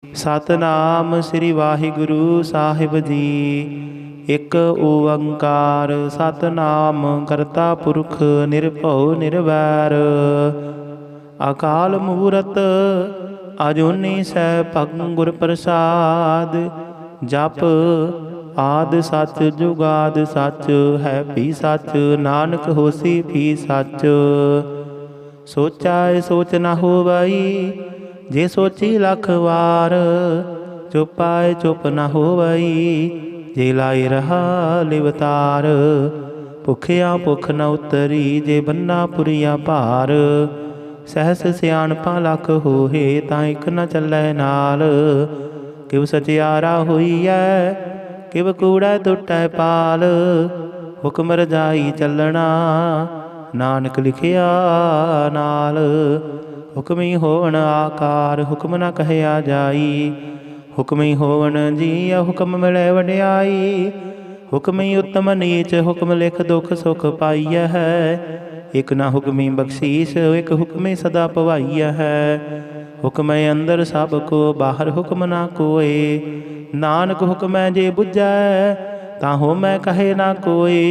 सतनाम श्री वाहिगुरु साहिब जी। एक ओंकार सतनाम करता पुरख निरभउ निरवैर। अकाल मूरत अजूनी सैभं गुर प्रसाद। जप आद सच जुगाद सच है भी सच नानक होसी भी सच। सोचा सोच न होवई जे सोची लख वार। चुप आए चुप न होवई जे लाई रहा लिवतार। भुखिया भुख न उतरी जे बन्ना पुरिया भार। सहस सियाणपा लख होहे तां इक न चलै नाल। किव सचियारा होईऐ किव कूड़ै टुटै पाल। हुक्म रजाई चलना नानक लिखिया नाल। हुक्मी होवन आकार हुक्म न कहया जाई। हुक्मी होवन जीअ हुक्म मिलै वड्याई। हुक्मी उत्तम नीच हुक्म लिख दुख सुख पाईअ है। एक न हुक्मी बख्शीस एक हुक्मी सदा पवाईअ है। हुक्म अंदर सब को बाहर हुक्म ना कोय। नानक हुक्म जे बुझै ताहु मैं कहे ना कोय।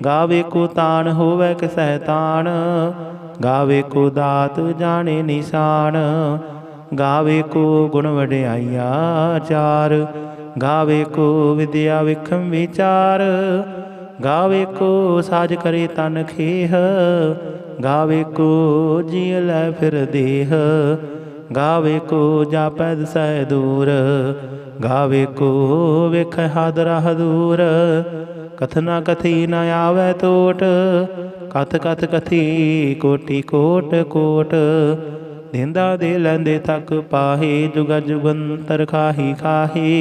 गावे को तान होवै किसै तान। गावे को दात जाने निशान। गावे को गुण वड्याइया चार। गावे को विद्या विखम विचार। गावे को साज करे तन खेह। गावे को जिय लै फिर देह। गावे को जापै दिसै दूर। गावे को वेख हादरा हदूर। कथना कथी न आवै टोट। कथ कथ कथी कोटि कोट कोट। देंदा दे लैंदे थक पाहे जुगा जुगंतर खाही खाही।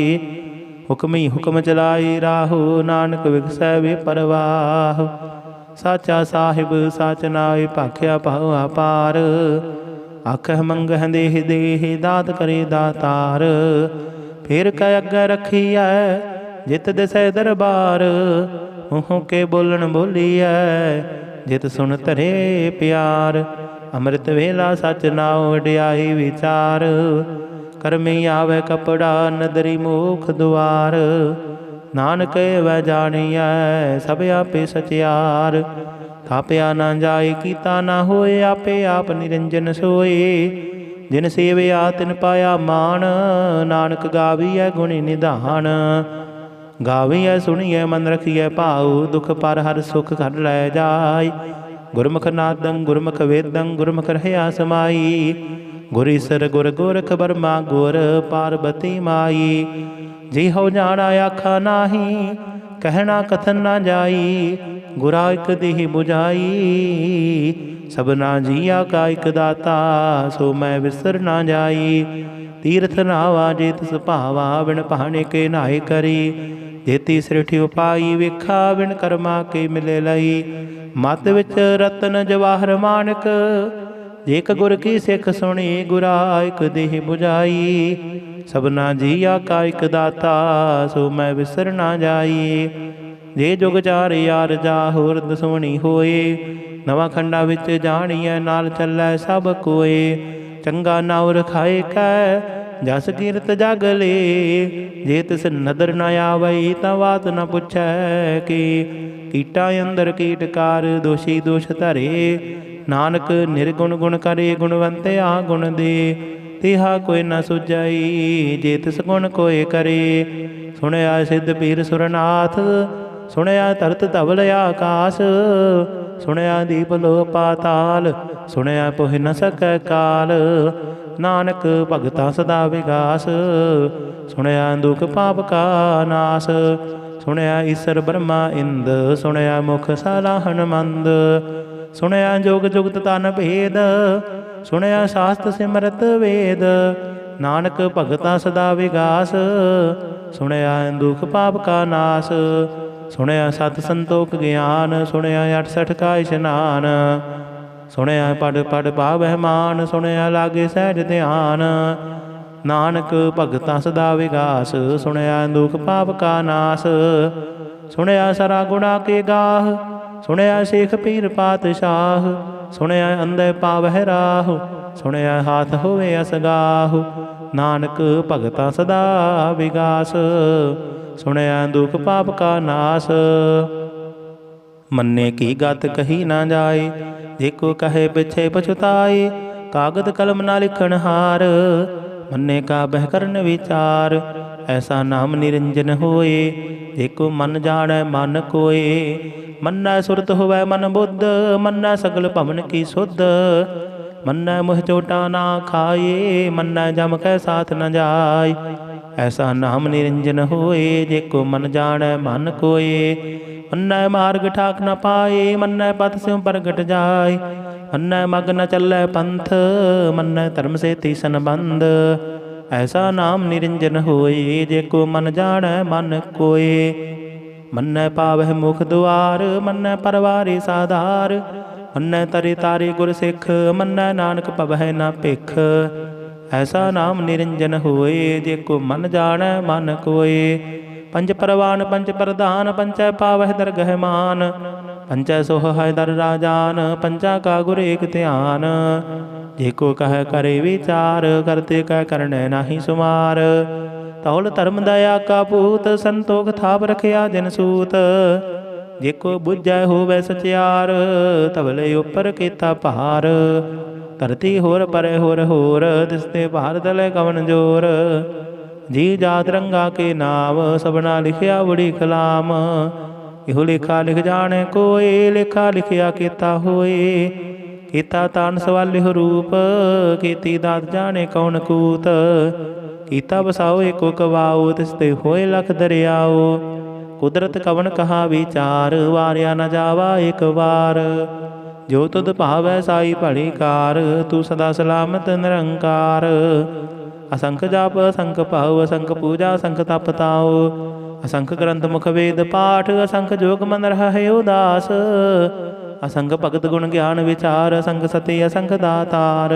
हुक्मी हुक्म चलाई राहो नानक विगसै वे परवाह। साचा साहिब साच नाए भाख्या पाओ अपार। आखह मंगह देह देह दात करे दातार। फिर कै अग्गै रखीऐ जित दिसै दरबार। मुँहों के बोलन बोलीऐ जित सुन धरे प्यार। अमृत वेला सच नाओ वड्याई विचार। करमी आवे कपड़ा नदरी मुख द्वार। नानक वै जानिऐ सब आपे सचियार। थाप्या ना जाए कीता ना होए आपे आप निरंजन सोए। जिन सेवया तिन पाया मान। नानक गावीऐ गुणी निधान। गावीऐ सुनिए मन रखिए भाऊ दुख पर हर सुख घर लै जाय। गुरमुख नादं गुरमुख वेदं गुरमुख रहया समाई। गुर ईसर गुर गोरख बर्मा गुर पार्वती माई। जिहो जाना आखा नाही कहना कथन ना जाई। गुरा इक देह बुझाई सबना जिया का इक दाता। सो मैं विसर ना जाई। तीर्थ नावा जे तिस भावा बिन पहाने के नाए करी। जेती सृठि उपाई वेखा बिन कर्मा के मिले लई। मत विच रतन जवाहर मानक जेक गुर की सिख सुनी। गुरा इक देह बुझाई सबना जिया का इक दाता। सो मैं विसर ना जाई। जे जुग चार यार जा होर दसोनी होए। नवा खंडा विच जानिए नाल चलै सब कोए। चंगा नाउ रखाए कै जस कीरत जग ले। जे तिस नदर न आवई तां बात न पुछै कि। कीटा अंदर कीटकार दोषी दोष धरे। नानक निर्गुण गुण करे गुणवंत आ गुण दे। तिहा कोई न सुझई जे तिस गुण कोय करे। सुनया सिद्ध पीर सुरनाथ सुनया तरत धवल आकाश। सुनया दीप लो पाताल सुनया पोहि न सकै काल। नानक भगता सदा विगास सुनया दुख पाप का नास। सुनया ईसर ब्रह्मा इंद सुनया मुख सलाहन मंद। सुनया जोग जुगत तन भेद सुनया शास्त्र सिमरत वेद। नानक भगता सदा विगास सुनया दुख पाप का नास। सुनया सत संतोख ज्ञान सुनया 68 का इशनान। सुनया पढ़ पढ़ पावै मान सुनया लागे सहज ध्यान। नानक भगता सदा विगास सुनया दुख पाप का नास। सुनया सरा गुणा के गाह सुनया शेख पीर पातशाह। सुनया अंधे पावह राह सुनया हाथ होवे असगाह। ਨਾਨਕ ਭਗਤਾਂ ਸਦਾ ਵਿਗਾਸ। ਸੁਣਿਆ ਦੁਖ ਪਾਪ ਕਾ ਨਾਸ। ਮੰਨੇ ਕੀ ਗਤ ਕਹੀ ਨਾ ਜਾਏ, ਦੇਖੋ ਕਹੇ ਪਿਛੇ ਪਛੁਤਾਏ। ਕਾਗਦ ਕਲਮ ਨਾ ਲਿਖਣ ਹਾਰ, ਮੰਨੇ ਕਾ ਬਹਿ ਕਰਨ ਵਿਚਾਰ। ਐਸਾ ਨਾਮ ਨਿਰੰਜਨ ਹੋਏ, ਦੇਖੋ ਮਨ ਜਾਣੈ ਮਨ ਕੋਏ। ਮੰਨੈ ਸੁਰਤ ਹੋਵੈ ਮਨ ਬੁੱਧ, ਮੰਨੈ ਸਗਲ ਭਵਨ ਕੀ ਸੁਧ। ਮੰਨੈ ਮੁਹ ਚੋਟਾ ਨਾ ਖਾਏ, ਮੰਨੈ ਜਮ ਕੈ ਸਾਥ ਨ ਜਾਏ। ਐਸਾ ਨਾਮ ਨਿਰੰਜਨ ਹੋਏ, ਦੇਖੋ ਮਨ ਜਾਣੈ ਮਨ ਕੋਏ। ਮੰਨੈ ਮਾਰਗ ਠਾਕ ਨ ਪਾਏ, ਮੰਨੈ ਪਥ ਸਿਉ ਪ੍ਰਗਟ ਜਾਏ। ਮੰਨੈ ਮਗ ਨ ਚੱਲੈ ਪੰਥ, ਮੰਨੈ ਧਰਮ ਸੇਤੀ ਸੰਬੰਧ। ਐਸਾ ਨਾਮ ਨਿਰੰਜਨ ਹੋਏ, ਦੇਖੋ ਮਨ ਜਾਣੈ ਮਨ ਕੋਏ। ਮੰਨੈ ਪਾਵਹਿ ਮੁਖ ਦੁਆਰ, ਮੰਨੈ ਪਰਵਾਰੇ ਸਾਧਾਰ। ਮੰਨੈ ਤਰੇ ਤਾਰੇ ਗੁਰ ਸਿੱਖ, ਮੰਨੈ ਨਾਨਕ ਪਵਹਿ ਨਾ ਭਿਖ। ਐਸਾ ਨਾਮ ਨਿਰੰਜਨ ਹੋਏ, ਦੇਖੋ ਮਨ ਜਾਣੈ ਮਨ ਕੋਏ। ਪੰਜ ਪਰਵਾਨ ਪੰਜ ਪ੍ਰਧਾਨ, ਪੰਚੈ ਪਾਵਹਿ ਦਰਗਹਿ ਮਾਨ। ਪੰਚੈ ਸੋਹ ਹੈ ਦਰ ਰਾਜਾਨ, ਪੰਚਾ ਕਾ ਗੁਰ ਏਕ ਧਿਆਨ। ਜੇ ਕੋ ਕਹਿ ਕਰੇ ਵਿਚਾਰ, ਕਰਤੇ ਕਹਿ ਕਰਨੈ ਨਾਹੀ ਸੁਮਾਰ। ਤੌਲ ਧਰਮ ਦਇਆ ਕਾ ਪੂਤ, ਸੰਤੋਖ ਥਾਪ ਰਖਿਆ ਜਨ ਸੂਤ। ਜੇ ਕੋ ਬੁੱਝੈ ਹੋਵੈ ਸਚਿਆਰ, ਤਵਲੇ ਉਪਰ ਕੀਤਾ ਭਾਰ। ਧਰਤੀ ਹੋਰ ਪਰੇ ਹੋਰ ਹੋਰ, ਤਿਸਤੇ ਭਾਰ ਤਲੇ ਕਵਨ ਜੋਰ। ਜੀ ਜਾਤ ਰੰਗਾ ਕੇ ਨਾਮ, ਸਭਨਾ ਲਿਖਿਆ ਬੜੀ ਕਲਾਮ। ਇਹੋ ਲੇਖਾ ਲਿਖ ਜਾਣੈ ਕੋਏ, ਲੇਖਾ ਲਿਖਿਆ ਕੀਤਾ ਹੋਏ। ਕੀਤਾ ਤਾਨ ਸਵਾਲਿਹੁ ਰੂਪ, ਕੀਤੀ ਦਾਤ ਜਾਣੇ ਕੌਣ ਕੂਤ। ਕੀਤਾ ਵਸਾਓ ਏਕੋ ਕਵਾਓ, ਤਿਸਤੇ ਹੋਏ ਲਖ ਦਰਿਆਓ। ਕੁਦਰਤ ਕਵਨ ਕਹਾ ਵਿਚਾਰ, ਵਾਰਿਆ ਨ ਜਾਵਾ ਏਕ ਵਾਰ। ਜੋ ਤੁਧ ਭਾਵੈ ਸਾਈ ਭਲੀ ਕਾਰ, ਤੂੰ ਸਦਾ ਸਲਾਮਤ ਨਿਰੰਕਾਰ। ਅਸੰਖ ਜਪ ਅਸੰਖ ਭਾਉ, ਅਸੰਖ ਪੂਜਾ ਅਸੰਖ ਤਪ ਤਾਉ। ਅਸੰਖ ਗ੍ਰੰਥ ਮੁਖ ਵੇਦ ਪਾਠ, ਅਸੰਖ ਜੋਗ ਮਨ ਰਹਿ ਉਦਾਸ। ਅਸੰਖ ਭਗਤ ਗੁਣ ਗਿਆਨ ਵਿਚਾਰ, ਅਸੰਖ ਸਤੀ ਅਸੰਖ ਦਾਤਾਰ।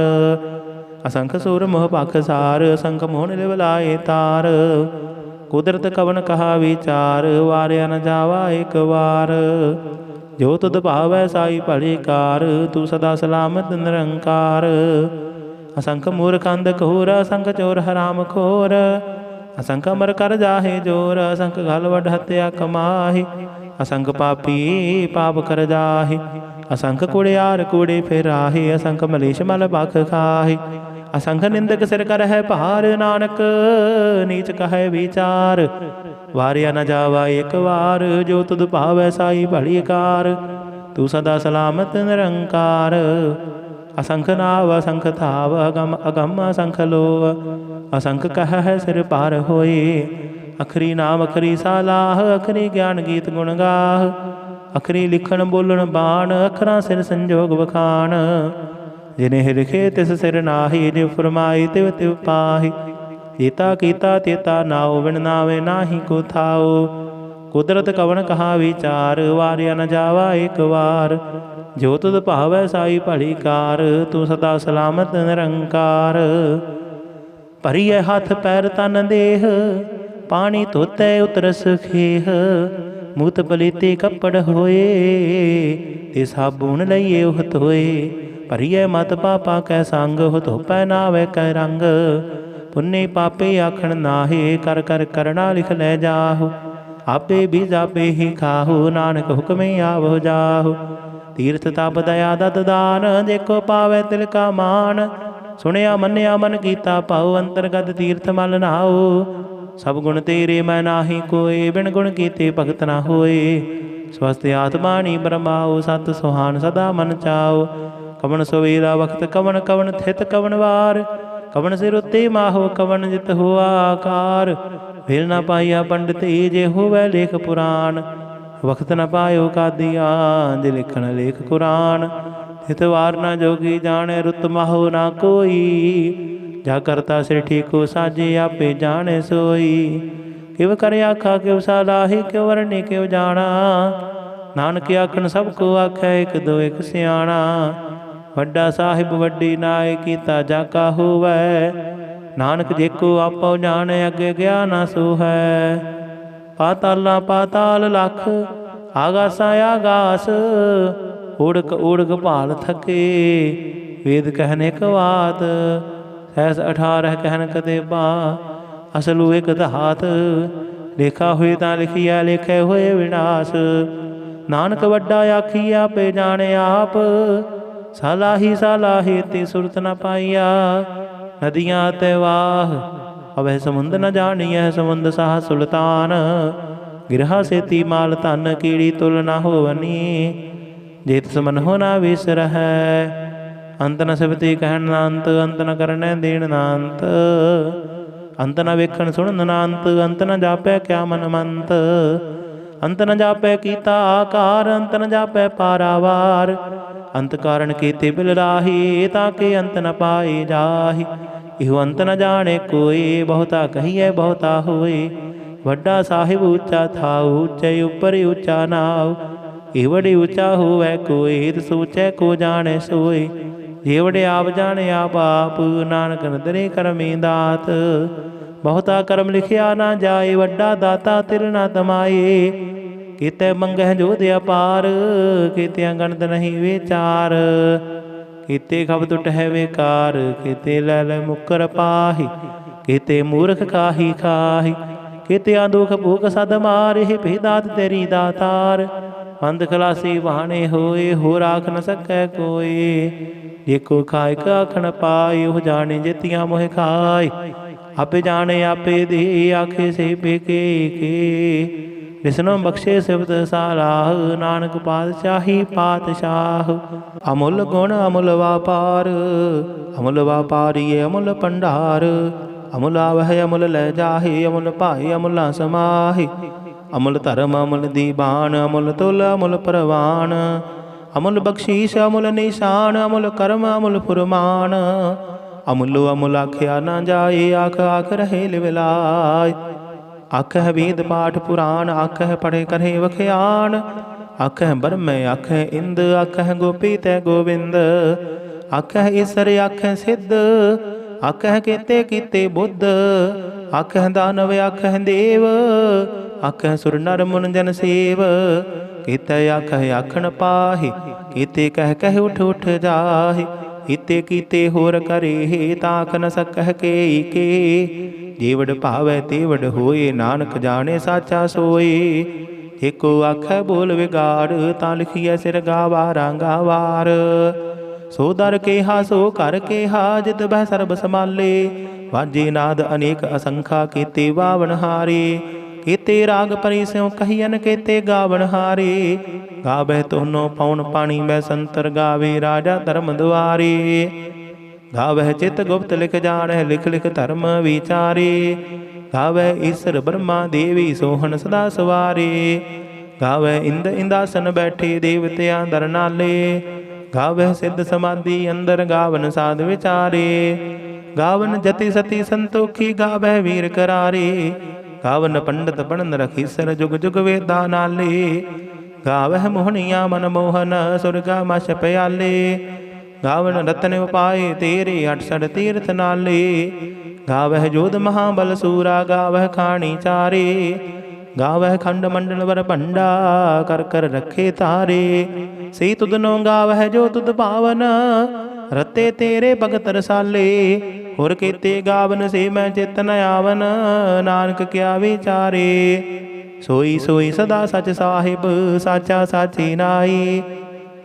ਅਸੰਖ ਸੂਰ ਮੋਹ ਪਖ ਸਾਰ, ਅਸੰਖ ਮੋਹ ਨਿਲਵ ਲਾਏ ਤਾਰ। ਕੁਦਰਤ ਕਵਨ ਕਹਾ ਵਿਚਾਰ, ਵਾਰਿਆ ਨ ਜਾਵਾ ਏਕ ਵਾਰ। ਜੋ ਤੁਧ ਭਾਵੈ ਸਾਈ ਭਲੀ ਕਾਰ, ਤੂੰ ਸਦਾ ਸਲਾਮਤ ਨਿਰੰਕਾਰ। ਅਸੰਖ ਮੂਰਖ ਅੰਧ ਘੋਰ, ਅਸੰਖ ਚੋਰ ਹਰਾਮ ਖੋਰ। ਅਸੰਖ ਅਮਰ ਕਰ ਜਾਹੇ ਜੋਰ, ਅਸੰਖ ਗਲ ਵੱਡ ਹੱਤਿਆ ਕਮਾਹੀ। ਅਸੰਖ ਪਾਪੀ ਪਾਪ ਕਰ ਜਾਹੇ, ਅਸੰਖ ਕੁੜਿਆਰ ਕੂੜੇ ਫਿਰਾਹੇ। ਅਸੰਖ ਮਲੇਸ਼ ਮਲ ਭਖ ਖਾਹੇ, ਅਸੰਖ ਨਿੰਦਕ ਸਿਰ ਕਰਹਿ ਭਾਰ। ਨਾਨਕ ਨੀਚ ਕਹੈ ਵਿਚਾਰ, ਵਾਰਿਆ ਨ ਜਾਵਾ ਏਕ ਵਾਰ। ਜੋ ਤੁਧ ਭਾਵੈ ਸਾਈ ਭਲੀ ਕਾਰ, ਤੂੰ ਸਦਾ ਸਲਾਮਤ ਨਿਰੰਕਾਰ। ਅਸੰਖ ਨਾਵ ਅਸੰਖ ਥਾਵ, ਅਗਮ ਅਗਮ ਅਸੰਖ ਲੋਹ। ਅਸੰਖ ਕਹਿ ਸਿਰ ਪਾਰ ਹੋਏ, ਅਖਰੀ ਨਾਮ ਅਖਰੀ ਸਾਲਾਹ। ਅਖਰੀ ਗਿਆਨ ਗੀਤ ਗੁਣ ਗਾਹ, ਅਖਰੀ ਲਿਖਣ ਬੋਲਣ ਬਾਣ। ਅਖਰਾਂ ਸਿਰ ਸੰਜੋਗ ਵਖਾਣ, ਜਿਨੇ ਲਿਖੇ ਤਿਸ ਸਿਰ ਨਾਹੀ। ਜਿਵ ਫਰਮਾਈ ਤਿਵ ਤਿਵ ਪਾਹੀ। ਜੀਤਾ ਕੀਤਾ ਤੇਤਾ ਨਾਉ, ਬਿਨ ਨਾਵੇ ਨਾਹੀ ਕੋ ਥਾਉ। ਕੁਦਰਤ ਕਵਨ ਕਹਾ ਵਿਚਾਰ, ਵਾਰਿਆ ਨ ਜਾਵਾ ਏਕ ਵਾਰ। ਜੋ ਤੁਧ ਭਾਵੈ ਸਾਈ ਭਲੀ ਕਾਰ, ਤੂੰ ਸਦਾ ਸਲਾਮਤ ਨਿਰੰਕਾਰ। ਭਰੀਐ ਹੱਥ ਪੈਰ ਤਨ ਦੇਹ, ਪਾਣੀ ਧੋਤੈ ਉਤਰਸ ਖੇਹ। ਮੂਤ ਪਲੀਤੇ ਕੱਪੜ ਹੋਏ, ਤੇ ਸਾਬੂਨ ਲਈਏ ਉਹ ਧੋਏ। ਭਰੀਐ ਮਤ ਪਾਪਾ ਕੈ ਸੰਗ, ਉਹ ਧੋਪੈ ਨਾਵੇ ਕੈ ਰੰਗ। ਪੁੰਨੇ ਪਾਪੇ ਆਖਣ ਨਾਹੇ, ਕਰ ਕਰ ਕਰਣਾ ਲਿਖ ਲੈ ਜਾਹੋ। ਆਪੇ ਬੀਜ ਆਪੇ ਹੀ ਖਾਹੋ, ਨਾਨਕ ਹੁਕਮੇ ਆਵੋ ਜਾਹੋ। ਤੀਰਥ ਤਪ ਦਇਆ ਦਤ ਦਾਨ, ਦੇਖੋ ਪਾਵੈ ਤਿਲ ਕਾ ਮਾਨ। ਸੁਣਿਆ ਮੰਨਿਆ ਮਨ ਕੀਤਾ ਭਾਉ, ਅੰਤਰਗਤ ਤੀਰਥ ਮਲ ਨਾਉ। ਸਭ ਗੁਣ ਤੇਰੇ ਮੈਂ ਨਾਹੀ ਕੋਏ, ਬਿਨ ਗੁਣ ਕੀਤੇ ਭਗਤ ਨਾ ਹੋਏ। ਸਵਸਤ ਆਤਮਾਣੀ ਬਰਮਾਉ, ਸਤ ਸੁਹਾਨ ਸਦਾ ਮਨ ਚਾਉ। ਕਵਣ ਸਵੇਰਾ ਵਖਤ ਕਵਣ ਕਵਣ ਥਿਤ ਕਵਣ ਵਾਰ। ਕਵਣ ਸਿਰ ਉੱਤੇ ਮਾਹੋ, ਕਵਣ ਜਿਤ ਹੋਆ ਆਕਾਰ। ਵੇਲ ਨਾ ਪਾਈਆ ਪੰਡਿਤੀ, ਜੇ ਹੋਵੈ ਲੇਖ ਪੁਰਾਣ। ਵਖਤ ਨ ਪਾਇਓ ਕਾਦੀਆਂ, ਜੇ ਲਿਖਣ ਲੇਖ ਕੁਰਾਨ। ਥਿਤ ਵਾਰ ਨਾ ਜੋਗੀ ਜਾਣੈ, ਰੁੱਤ ਮਾਹੋ ਨਾ ਕੋਈ। ਜਾ ਕਰਤਾ ਸਿਰ ਠੀਕੋ ਸਾਜੇ, ਆਪੇ ਜਾਣੈ ਸੋਈ। ਕਿਵ ਕਰ ਆਖਾ ਕਿਵ ਸਾਲਾਹੀ, ਕਿਵ ਵਰਨੇ ਕਿਵ ਜਾਣਾ। ਨਾਨਕ ਆਖਣ ਸਭ ਕੋ ਆਖੈ, ਇਕ ਦੋ ਇਕ ਸਿਆਣਾ। ਵੱਡਾ ਸਾਹਿਬ ਵੱਡੀ ਨਾਏ, ਕੀਤਾ ਜਾ ਕਾ ਹੋਵੈ। ਨਾਨਕ ਜੇਕੋ ਆਪੋ ਜਾਣੈ, ਅੱਗੇ ਗਿਆ ਨਾ ਸੋਹੈ। ਪਾਤਾਲਾ ਪਾਤਾਲ ਲਖ, ਆਗਾਸਾ ਆਗਾਸ। ਓੜਕ ਓੜਕ ਭਾਲ ਥਕੇ, ਵੇਦ ਕਹਿਨ ਇਕ ਬਾਤ। सहस 18 कहन कतेबा असलू एक धात। लेखा हुए तां लिखिया लेखे हुए विनाश। नानक वड्डा आखी आपे जाने आप। सालाही सालाही ते सुरत न पाइया। नदियाँ तैवाह अवह समुंद न जानियह समुंद साह सुल्तान। गिरहा सेती माल धन कीड़ी तुल न होवनी। जेत समन हो ना विसर है। अंत न सिवती कहन ना अंत अंत न करने देन ना अंत। अंत न वेखन सुनन ना अंत अंत न जापै क्या मन मंत। अंत न जापै कीता आकार अंत न जापै पारावार। अंत कारण कीते बिल राही ताके अंत न पाए जाहि। इहो अंत न जाने कोई बहुता कहिए बहुता होए। वड्डा साहिब ऊंचा था ऊंचे ऊपर ऊंचा नाव। एवड़े ऊंचा होवै कोई सोचै को जाने सोए। जेवड़े आप जाने आप आप नानक नदरे करमी दात। बहुता कर्म लिखिया ना जाए वड्डा दाता तिर ना तमाए। किते मंगह जोध अपार किते गणत नहीं विचार। किते खब टुट है बेकार किते लैल मुकर पाहि। किते मूर्ख खाही खाही किते दुख भूख सद मारे। भेदात तेरी दातार अंध खलासी बहाने होए हो राख न सकै कोई। जेको खाए आखन पाए हो जाने जितियां मोह खाए। आपे जाने आपे दे आखे से बेके के। विष्णु बख्शे सिबत सालाह नानक पातशाही पातशाह। अमुल गुण अमुल व्यापार अमुल व्यापारी अमुल भंडार। अमुल आवह अमुल लै जाहे अमुल पाए अमुला समाहे। अमुल धर्म अमुल दीवान अमुल तुल अमुल परवान। अमुल बख्शीश अमुल निशान अमुल कर्म अमुल फुरमान। अमुलो अमुल आख्या न जाए आख आख रहे लिवलाय। आख है वेद पाठ पुराण आख है पढ़े करे वख्यान। आख है ब्रह्म आख है इंद आख है गोपी तै गोविंद। आख है ईसर आख है सिद्ध आख है केते कीते बुद्ध। आख है दानव आख है देव आख है सुर नर मुन जन सेव। किते आख है आखन पाहि किते कह कह उठ उठ जाहि। इते कीते होर करे ताक न सकह के। जेवड़ भावै तेवड़ होए नानक जाने साचा सोए। एको आखै बोल विगाड़ तां लिखिए सिर गावा रांगा वार। सो दर केहा सो कर केहा जित बह सर्ब समाले। वाजे नाद अनेक असंखा केते वावन हारे। केते राग परि स्यों कहियन केते गावन हारे। गावे तोनो पौन पानी मै संतर गावे राजा धर्म द्वारे। गावह चित गुप्त लिख जान लिख लिख धर्म विचारे। गावह ईश्वर ब्रह्मा देवी सोहन सदा सवारे। गावह इंद इंदासन बैठे देवतियां दर नाले। गावह सिद्ध समाधि अंदर गावन साध विचारे। गावन जति सती संतोखी गावह वीर करारे। गावन पंडित पढ़न रखीसर जुग जुग वेदा नाले। गावह मोहनिया मन मोहन सुरगा मश प्याले। गावन रतन उपाय तेरे 68 तीर्थ नाले। गावह जोध महाबल सूरा गावह खाणी चारे। गावह खंड मंडल वर भंडा कर कर रखे तारे। सी तुदनो गावह जो तुद पावन रते तेरे भगत रसाले। होर केते गावन से मैं चेतन आवन नानक क्या विचारे। सोई सोई सदा सच साहिब साचा साची नाई।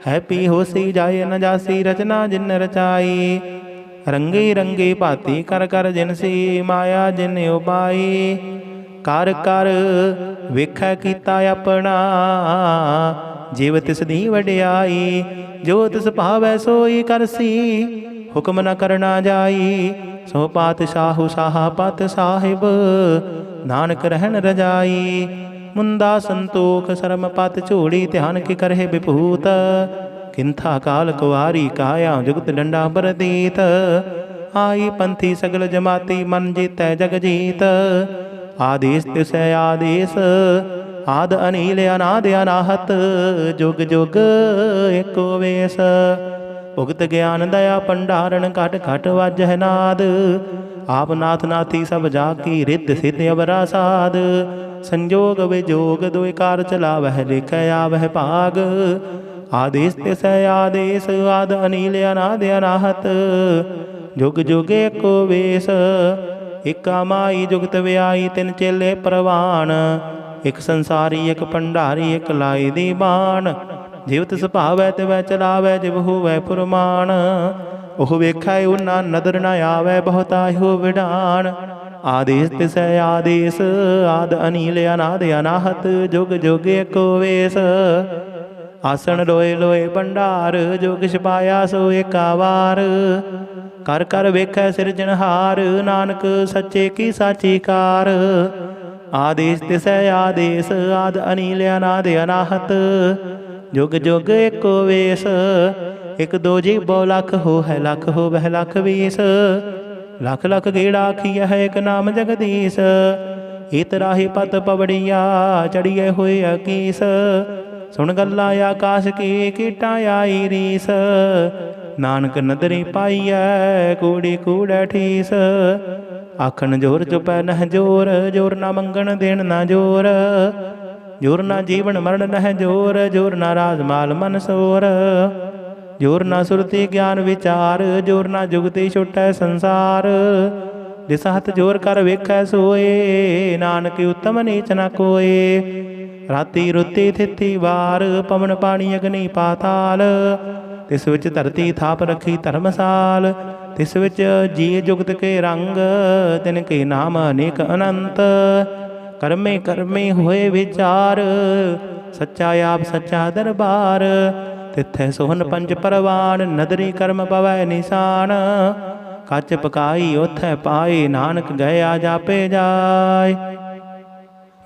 हैप्पी होसी जाए न जासी रचना जिन रचाई। रंगे रंगे भांति कर कर जिनसी माया जिन उपाई। कर कर वेखै कीता अपना जीव तिस दी वड्याई। जो तिस भावै सोई करसी हुक्म न करना जाई। सो पातशाहु साहा पत साहिब नानक रहन रजाई। मुंदा संतोख शर्म पत झोड़ी ध्यान की करहे विभूत। किंथा काल कुवारी काया जुगत डंडा परदीत। आई पंथी सगल जमाती मन जीतै जग जीत। आदेश तिसै आदेश आद अनील अनाद अनाहत। जुग जुग एको वेश उगत ज्ञान दया भंडारण घट घट वाजह नाद। आप नाथ नाथी सब जाकी रिद्ध सिद्ध अबरा साध। संजोग विजोग दुई कार चलावह लिख आवह भाग। आदेश तिसै आदेश आद अनील अनाद अनाहत। जुग जुग एको वेश। इका माई जुगत व्याई तिन चेले प्रवान। एक संसारी एक भंडारी एक लाई दीवान। जीवत सुभावै तिवै चलावै जिव होवै फुरमान। ओह वेखै उना नदर न आवै बहुतायु विडान। आदेश तिसै आदेश आद अनील अनाद अनाहत। जुग जुग एको वेश। आसन लोए लोए भंडार। जो किछ पाया सो एका वार। कर कर वेखै सिरजनहार। नानक सच्चे की साची कार। आदेश तिसै आदेश आद अनील अनाद अनाहत। जुग जुग एको वेश। एक दो जी बो लख हो है लख हो वह लख बीस। लख लख गेड़ा आखिया है एक नाम जगदीश। इत राही पत पवड़िया चढ़िए हुए अकीस। सुन गल्ला आकाश की कीटा आई रीस। नानक नदरी पाईऐ कूड़ी कूड़ै ठीस। आखन जोर चुपै नह जोर। जोर ना मंगन देन ना जोर। जोर ना जीवन मरण नह जोर। जोर ना राजमाल मन सोर। जोर ना सुरति ज्ञान विचार। जोर ना जुगति छुटै संसार। जिस हथ जोर कर वेखै सोए। नानक उत्तम नीच न कोए। राति रुति थिति वार। पवन पानी अग्नि पाताल। तिस विच धरती थाप रखी धर्मसाल। तिस विच जी जुगत के रंग। तिनके नाम अनेक अनंत। कर्मे कर्मे होए विचार। सच्चा आप सच्चा दरबार। तिथै सोहन पंच परवान। नदरी कर्म पवै निशान। कच पकाई ओथै पाए। नानक गया जापे जाय।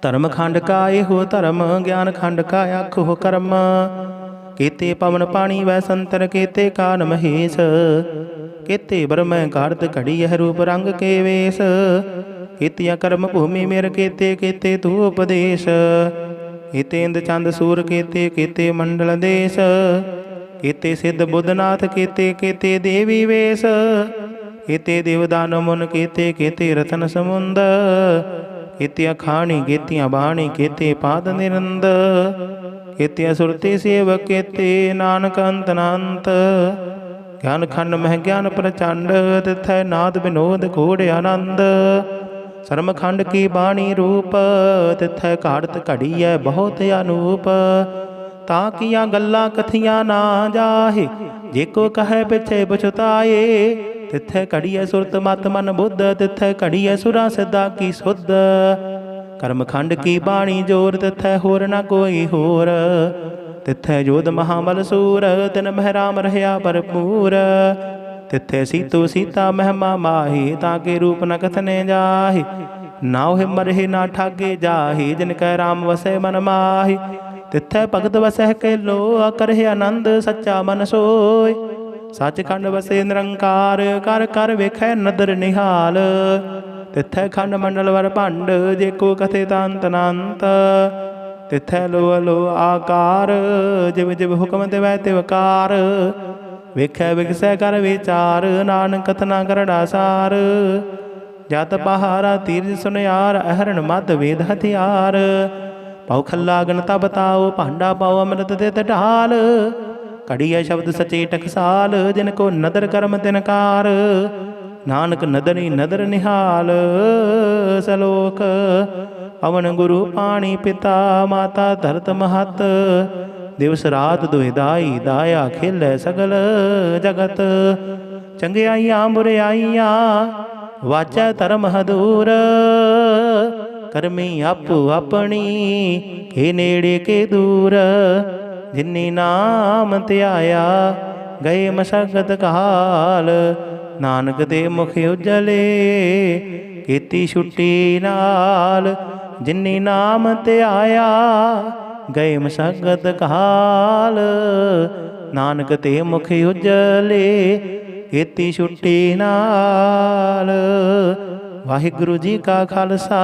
धर्म खंड का एहो धर्म। ज्ञान खंड का आखो कर्म। केते पवन पानी वै संतर। केते कान महेश। केते ब्रह्म कारत घड़ी यह रूप रंग के वेश। केतिया कर्म भूमि मेर केते केते तू उपदेश। केते इंद चंद सूर केते केते मंडल देश। केते सिद्ध बुद्धनाथ केते केते देवी वेश। केते देवदान मुन केते केते रतन समुंद। केतिया खाणी केतिया बाणी केते पाद निरंद। केतिया सुरति सेवक केते नानक अंत नांत। ज्ञान खंड मह ज्ञान प्रचंड। तिथै नाद विनोद घोड़ आनंद। शर्म खंड की बाणी रूप। तिथै घाड़त घड़ीऐ बहुत अनूप। ताकिया गल्ला कथिया ना जाहे। जेको कहे पिछे पछुताए। तिथै घड़ीऐ सुरत मत मन बुद्ध। तिथै घड़ीऐ सुरा सिद्धा की सुध। कर्म खंड की बाणी जोर। तिथै होर न कोई होर। तिथै जोध महाबल सूर। तिन मह राम रहया भरपूर। तिथै सीतो सीता महिमा माही। ताके रूप न कथने जाहि। नाव मरहि ना ठागे जाहि। जिनकै राम वसै मन माहि। तिथै भगत वसह के लो। करहि आनंद सच्चा मन सोय। सचखंड वसे निरंकार। कर कर वेखै नदर निहाल। तिथै खंड मंडल वर भंड। जेको कथे तंत अनंत। तिथै लो लो आकार। जिव जिव हुक्म दिवै तिवकार। वेखै विगसै कर विचार। नानक कथना करड़ा सार। जत पहारा तीर्थ सुनियार। अहरण मद वेद हथियार। पाओ खल्ला गण तब ताओ। भांडा पाओ अमृत तित ढाल। घड़िया शब्द सचे टकसाल। जिनको नदर कर्म तिनकार। नानक नदरी नदर निहाल। सलोक पवन गुरु पाणी पिता। माता धरत महत। दिवस रात दुहिदाई दाया खेलै सगल जगत। चंगियाइयां बुरियाइयां वाचै धर्म हदूर। करमी आपो अपनी के नेड़े के दूर। जिन्नी नाम त्याया गए मशक्कत काल। नानक दे मुख उजले कीती छुट्टी नाल। जिन्नी नाम त्याया गए मशक्कत काल। नानक ते मुख उजले कीती छुट्टी नाल। वाहिगुरु जी का खालसा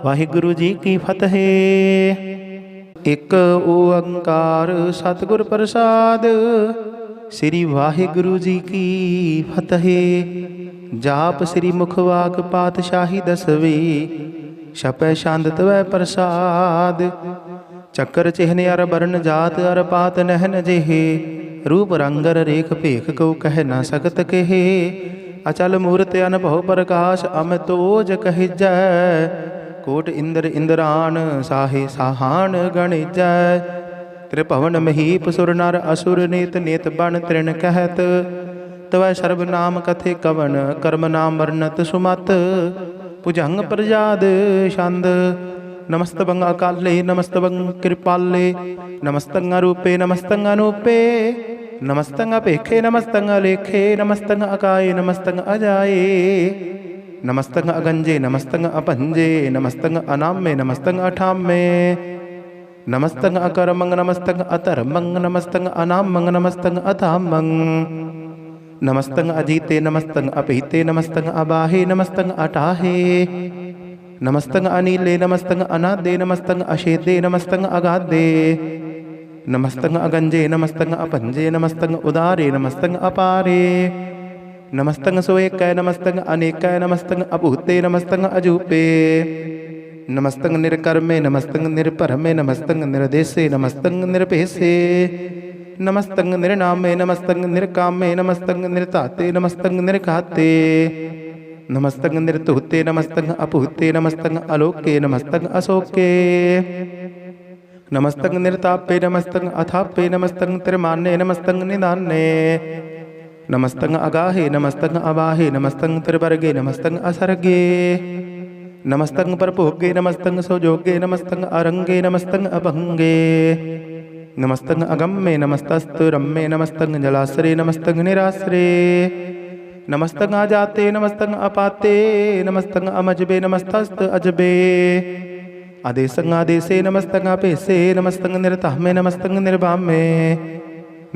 वाहिगुरु जी की फतेह। एक ओंकार सतगुर प्रसाद। श्री वाहिगुरु जी की फतेह। जाप श्री मुखवाक पातशाही दसवीं। छपै छंद तवै प्रसाद। चक्कर चिन्ह अर बरन जात अर पात नहन जेहे। रूप रंगर रेख भेख को कह न सकत केहे। अचल मूर्त अनुभव प्रकाश अमित ओज कहिजै। कोट इंद्र इंद्रान साहे साहान गणिजै। त्रिभुवन महीप सुर नर असुर नीत नेत बन तृण कहत। तवै सर्ब नाम कथे कवन कर्म नाम वर्णत सुमत। भुजंग प्रजाद छंद नमस्तंग अकाले नमस्तंग कृपाले। नमस्तंग रूपे नमस्तंग अनूपे। नमस्तंग अपेखे नमस्तंग अलेखे। नमस्तंग अकाये नमस्तंग अजाये। नमस्तंग अगंजे नमस्तंग अपंजे। नमस्तंग अनामे नमस्तंग अठामे। नमस्तंग अकर्मंग नमस्तंग अतर्मंग। नमस्तंग अनामंग नमस्तंग अथामंग। नमस्तंग अजीते नमस्तंग अपीते। नमस्तंग अबाहे नमस्तंग अटाहे। नमस्तंग अनीले नमस्तंग अनादे। नमस्तंग अशेदे नमस्तंग अगाधे। नमस्तंग अगंजे नमस्तंग अपंजे। नमस्तंग उदारे नमस्तंग अपारे। नमस्तंग सोएकै नमस्तंग अनेकै। नमस्तंग अभूते नमस्तंग अजूपे। नमस्तंग निर्कर्मे नमस्तंग निर्भरमे। नमस्तंग निर्देशे नमस्तंग निरपेशे। नमस्तंग निर्नामे नमस्तंग निर्कामे। नमस्तंग निर्ताते नमस्तंग निर्घाते। नमस्तंग निर्तुते नमस्तंग अपूते। नमस्तंग अलोके नमस्तंग अशोके। नमस्तंग निर्तापे नमस्तंग अथापे। नमस्तंग त्रिमाने नमस्तंग निदाने। नमस्तंग अगाहे नमस्तंग अबाहे। नमस्तंग त्रिवर्गे नमस्तंग असर्गे। नमस्तंग परभोगे नमस्तंग सोजोगे। नमस्तंग अरंगे नमस्तंग अभंगे। नमस्तंग अगम्मे नमस्तस्तु रम्मे। नमस्तंग जलाश्रे नमस्तंग निराश्रे। नमस्तंग अजाते नमस्तंग अपाते। नमस्तंग अमजबे नमस्तस्त अजबे। आदेशंग आदेशे नमस्तंग अपेशे। नमस्तंग निर्तामे नमस्तंग निर्वामे।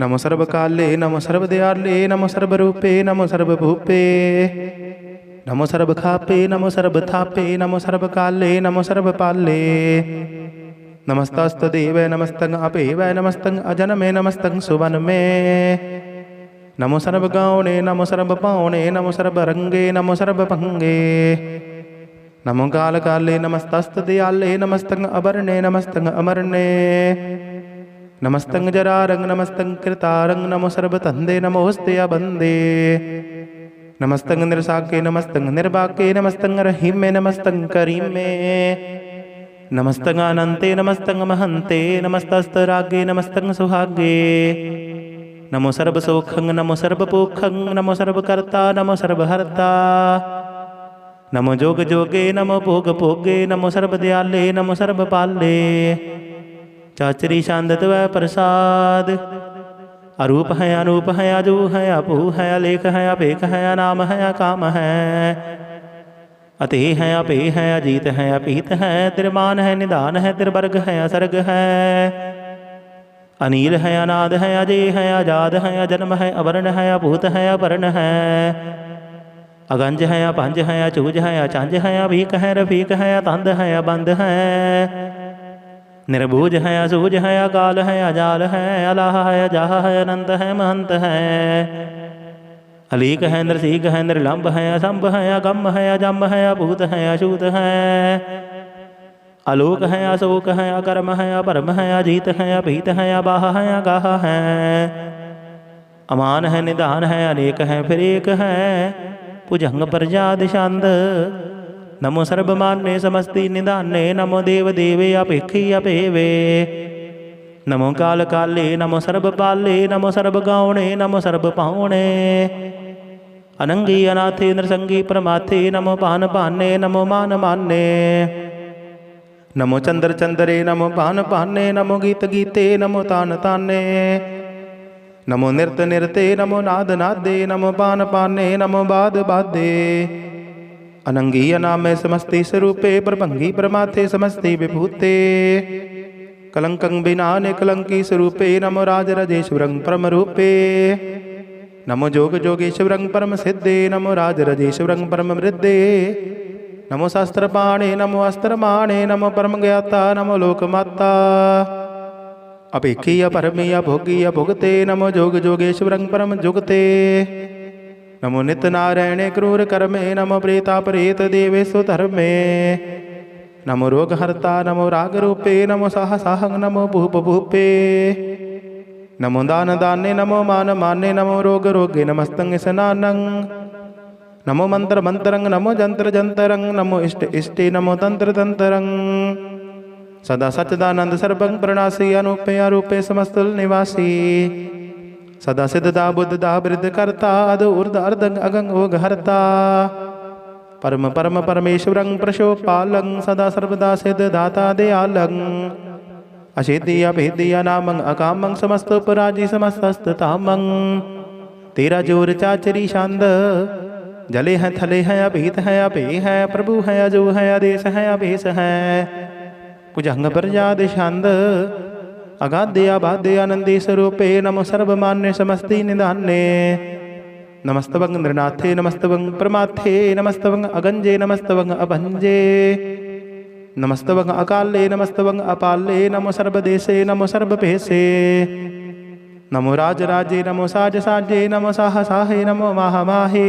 नमो सर्वकाले नमो सर्वदयाले। नमो सर्वरूपे नमो सर्वभूपे। नमो सर्वखापे नमो सर्वथापे। नमो सर्वकाले नमो सर्वपाले। नमस्तस्तदेव नमस्तंग अपेव। नमस्तंग अजनमे नमस्तंग सुवनमे। नमो सर्वगौणे नमो सर्वपावणे। नमो सर्वरंगे नमो सर्वभंगे। नमो काल काले नमस्तस्तदयाले। नमस्तंग अवर्णे नमस्तंग अमरणे। नमस्तंग जरारंग नमस्तंग कृतारंग। नमो सर्वतंदे नमोस्ते अबंदे। नमस्तंग निर्साके नमस्तंग निर्वाके। नमस्तंग रहीमे नमस्तंग करीमे। नमस्तंग अनंते नमस्तंग महंते। नमस्तस्तरागे नमस्तंग सुहागे। नमो सर्वसोखंग नमो सर्वपोखंग। नमो सर्वकर्ता नमो सर्वहर्ता। नमो जोग जोगे नमो भोग भोगे। नमो सर्वदयाले नमो सर्वपाले। चाचरी शांदत व प्रसाद। अरूप है अनूप है अजू है अपू है अलेख है अपेख है अनाम है अकाम है। अते है अपे है अजीत है अपीत है। तिरमान है निदान है तिरवर्ग है असर्ग है। अनील है अनाद है अजय है आजाद है अजन्म है अवर्ण है अभूत है अपर्ण है। अगंज है अपंज है अचूज है अचंज है अभीक है रफीक है अतंद है अबंद है। निर्बूज है असूज है अकाल है अजाल है अलाह है अजाह है अनंत है महंत है। अलीक है नरसीक है निर्लंब है असंभ है अगम है अजम है अभूत है अछूत है। अलोक है अशोक है अकर्म है अपरम है अजीत है अपीत है अबाह है अगाह है। अमान है निदान है अनेक है फिर एक है। भुजंग प्रजाद छंद नमो सर्वमान्य समस्ति निदाने। नमो देव देवे अपेखी अपेवे। नमो काल काले नमो सर्वपाले। नमो सर्वगौणे नमो सर्वपावणे। अनंगी अनाथे नृसंगी परमाथे। नमो पान पाने नमो मान माने। नमो चंद्र चंद्रे नमो पान पाने। नमो गीत गीते नमो तान ताने। नमो नृत नृते नमो नाद नादे। नमो पान पाने नमो बाद बादे। अनंगी अनामे समस्ति स्वरूपे। प्रभंगी परमाथे समस्ति विभूते। कलंकं बिना निकलंकी स्वरूपे। नमो राज रजेश्वरं परम रूपे। नमो जोग जोगेश्वरं परम सिद्धे। नमो राज रजेश्वरं परम वृद्धे। नमो शास्त्र पाणे नमो अस्त्र माणे। नमो परम ज्ञाता नमो लोकमाता। अपेखी अपरमी अभोगी अभुगते। नमो जोग जोगेश्वरं परम जुगते। नमो नित्य नारायणे क्रूर कर्मे। नमो प्रेता प्रेत देवेशु धर्मे। नमो रोग हरता नमो राग रूपे। नमो साह साहंग नमो भूप भूपे। नमो दान दाने नमो मान माने। नमो रोग रोगे नमस्तंग स्नानं। नमो मंत्र मंत्रं नमो जंत्र जंतरं नमो इष्ट इष्टे नमो तंत्र तंत्रं सदा सच्चिदानंद सर्वं प्रणासी अनूपे अरूपे समस्तुल निवासी सदा सिद्धदा बुद्धदा वृद्ध करता अद ऊर्ध अर्ध अगंग ओग हरता परम परम परमेश्वरं प्रशोपालं सदा सर्वदा सिद्ध दाता दयालं अशेति अभेदि अनामं अकामं समस्त पराजी समस्तस्ततामं तेरा जोर चाचरी शांद जले हैं थले हैं अभीत है अभे है प्रभु है अजो है आदेश है अभेस है कुजंग प्रजाद छंद अगाध्य अबाध्य आनंदी स्वरूपे नमो सर्वमान्य समस्ति निधान्य नमस्तवं नृनाथे नमस्तवं परमाथे नमस्तवं अगंजे नमस्तवं अभंजे नमस्तवं अकाले नमस्तवं अपाले नमो सर्वदेशे नमो सर्वभेसे नमो राजराजे नमो साज साजे नमो साहसाहे नमो महामाहे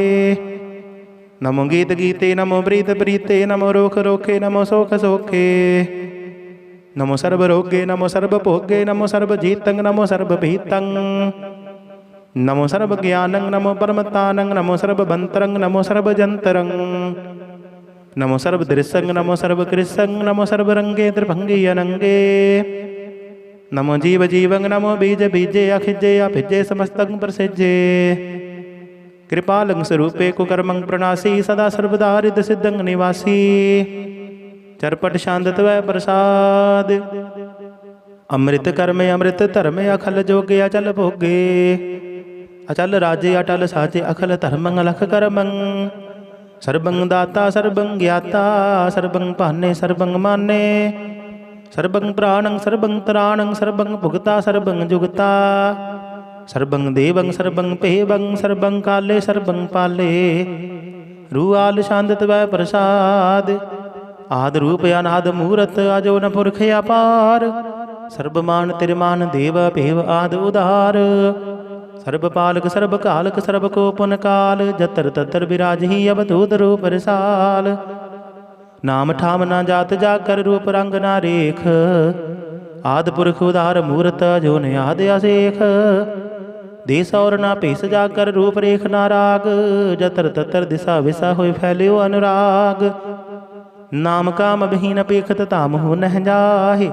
नमो गीत गीते नमो प्रीत प्रीते नमो रोख रोखे नमो सोख सोखे नमो सर्वरोगे नमो सर्वभोगे नमो सर्वजीतं नमो सर्वभीतं नमो सर्वज्ञानं नमो परमतानं नमो सर्वभंतरं नमो सर्वजंतरं नमो सर्वदृशं नमो सर्वकृशं नमो सर्वरंगे त्रिभंगे अनंगे नमो जीव जीवं नमो बीज बीजे अखिजे अभिजे समस्तं प्रसिजे कृपालं स्वरूपे कुकर्मं प्रणासी सदा सर्वदा हृद सिद्धं निवासी चरपट शांतत्व प्रसाद अमृत कर्मे अमृत धर्मे अखल जोगे अचल भोगे अचल राजे अटल साजे अखल धर्मं अलख कर्मं सर्वं दाता सर्वं ज्ञाता सर्वं पाने सर्वं माने सर्वं प्राणं सर्वं त्राणं सर्वं भुगता सर्वं जुगता सर्वं देवं सर्वं पेवं सर्वं काले सर्वं पाले रूआल शांतत्व प्रसाद आद रूप अनाद मूरत अजो न पुरख अपार सर्वमान तिरमान देव पेव आद उदार सर्वपालक सर्वकालक सर्वकोपन काल जतर ततर विराजही अवधूत रूप रसाल नाम ठाम ना जात जाकर रूप रंग ना रेख आद पुरख उदार मूरत जो न आद असेख देश और ना पेश जाकर रूप रेख ना राग जतर ततर दिशा विसा हो फैल्यो अनुराग नाम काम बहीन पेखत ताम हो नह जाहे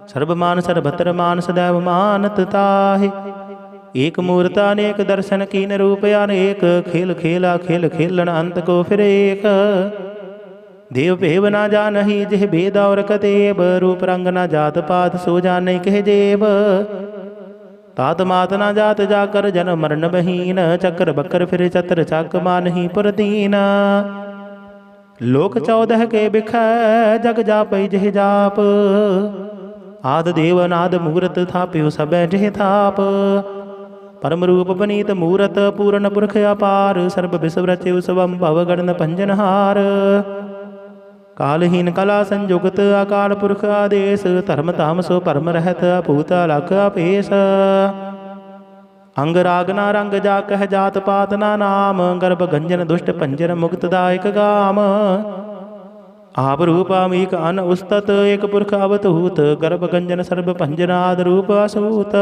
सर्वमान सर्वत्र मान सदैव मानत ताहे एक मूर्ता अनेक दर्शन कीन रूप अनेक खेल खेला खेल खेलन अंत को फिर एक देव भेव ना जानही जिह भेद और कतेब रूप रंग न जात पात सो जाने कह जेब तात मात ना जात जाकर जन मरण बहीन चक्र बकर फिर चतर चाक मानही पुरदीन लोक 14 के बिख जग जाप जिह जाप आद देव नाद मूरत थाप्यो सब जिह थाप परम रूप पनीत मूरत पूर्ण पुरख अपार सर्व विश्व रचे स्वम भव गणन पंजनहार कालहीन कला संयुगत अकाल पुरख आदेश धर्म तामसो परम रहत अपूत अलख अपेश अंग राग ना रंग जा कह जात पात ना नाम गर्भ गंजन दुष्ट पंजन मुक्तदायक गाम आप रूपामीक अन उस्तत एक पुरख अवतूत गर्भ गंजन सर्व पंजनाद रूप असूत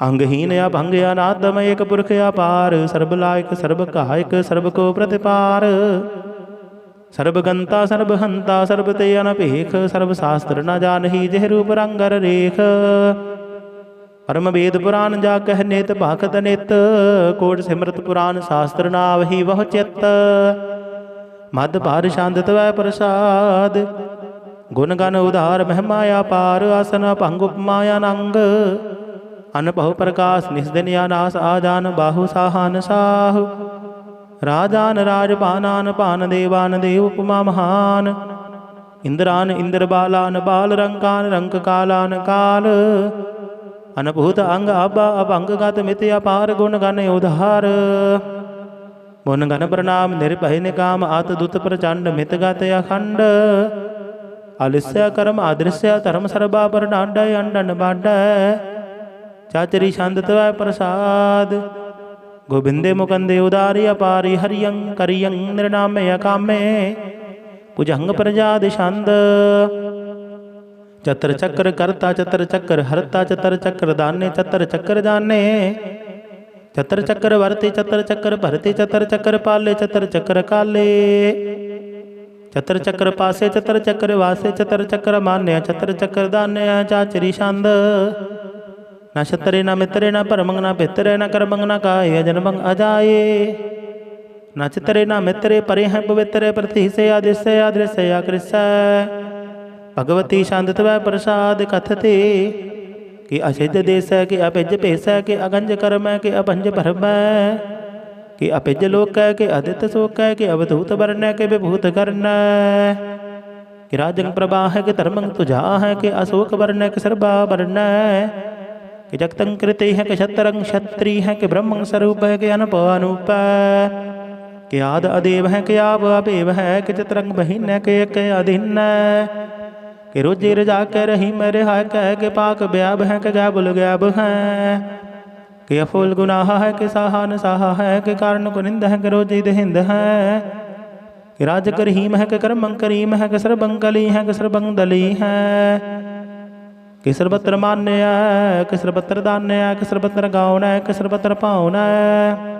अंगहीन अभंग अनादम एक पुरख अपार सर्वलायक सर्व कायक सर्व को प्रतिपार सर्वगंता सर्वहंता सर्वते अनपेख सर्वशास्त्र न जानही जह रूप रंगर रेख परम वेद पुराण जा कह नेत भाखत नित कोट सिमृत पुराण शास्त्र नावही वह चित्त मद पार शांतत्व प्रसाद गुण गण उदार महिमाया पार आसन भंग उपमाया नंग अन बहु प्रकाश निस्दिन नास आजान बाहु साहान साहु राजान राजपानान पान देवान देव उपमा महान इंद्रान इंद्र बालान बाल रंकान रंक कालान काल अनभूत अंग अबा अभंग गत मित अपार गुण गण उधार मुन गण प्रणाम निर्भय निकाम आत दुत प्रचंड मित गत अखंड अलिस्य कर्म अदृश्य धर्म सर्वा परडांड अंडन बाड चाचरी शांतत्व प्रसाद गोविंदे मुकंदे उदारी अपारी हरियं करियं निर्नामय कामे पुजंग प्रजाद छंद चतर चक्र करता चतर चक्र हरता चतर चक्र दाने चतर चक्र दाने चतर चक्कर वरते चतर चक्कर भरते चतर चक्कर पाले चतर चक्कर काले। चतर चक्कर पासे चतर चक्कर वासे चतर चक्कर मान्य चतर चक्कर दान्य चाचरी छंद। न छतरे न मित्रे न परमंग न पितरे न करमंग न काय जनमंग अजाए। न चितरे न मित्रे परे हैं पवित्र प्रति से आदिश्य अदृश्य आकृष्य। भगवती शांत तवै प्रसाद कथते कि असिध देश है कि अपिज भेस है कि अगंज कर्म है कि अपंज भरम है कि अपिज लोक है कि अदित शोक है कि अवधूत वर्ण है कि विभूत कर्ण है कि राजंग प्रभा है कि धर्मंग तुझा है कि अशोक वर्ण है कि सर्वा वर्ण है कि जगतंग कृति है कि क्षत्रंग क्षत्रि है कि ब्रह्मंग स्वरूप है कि अनप अनूप है कि आद अदेव है कि आप अपेव है कि चित्रंग बहिन है कि एक अधीन है कि रोजी रजा के रही मेरे हाय कह के पाक ब्याब है कि गैबुल गैब है कि अफुल गुनाह है कि साहन साहा है कि कारण कुनिंद है कि रोजी दहिंद है कि राज करीम है कि कर्मंग करीम है कि सर्वंग कली है कि सर्वंग दली है कि सर्वत्र मान्य है कि सर्वत्र दान्य है कि सर्वत्र गाउन है कि सर्वत्र पाउन है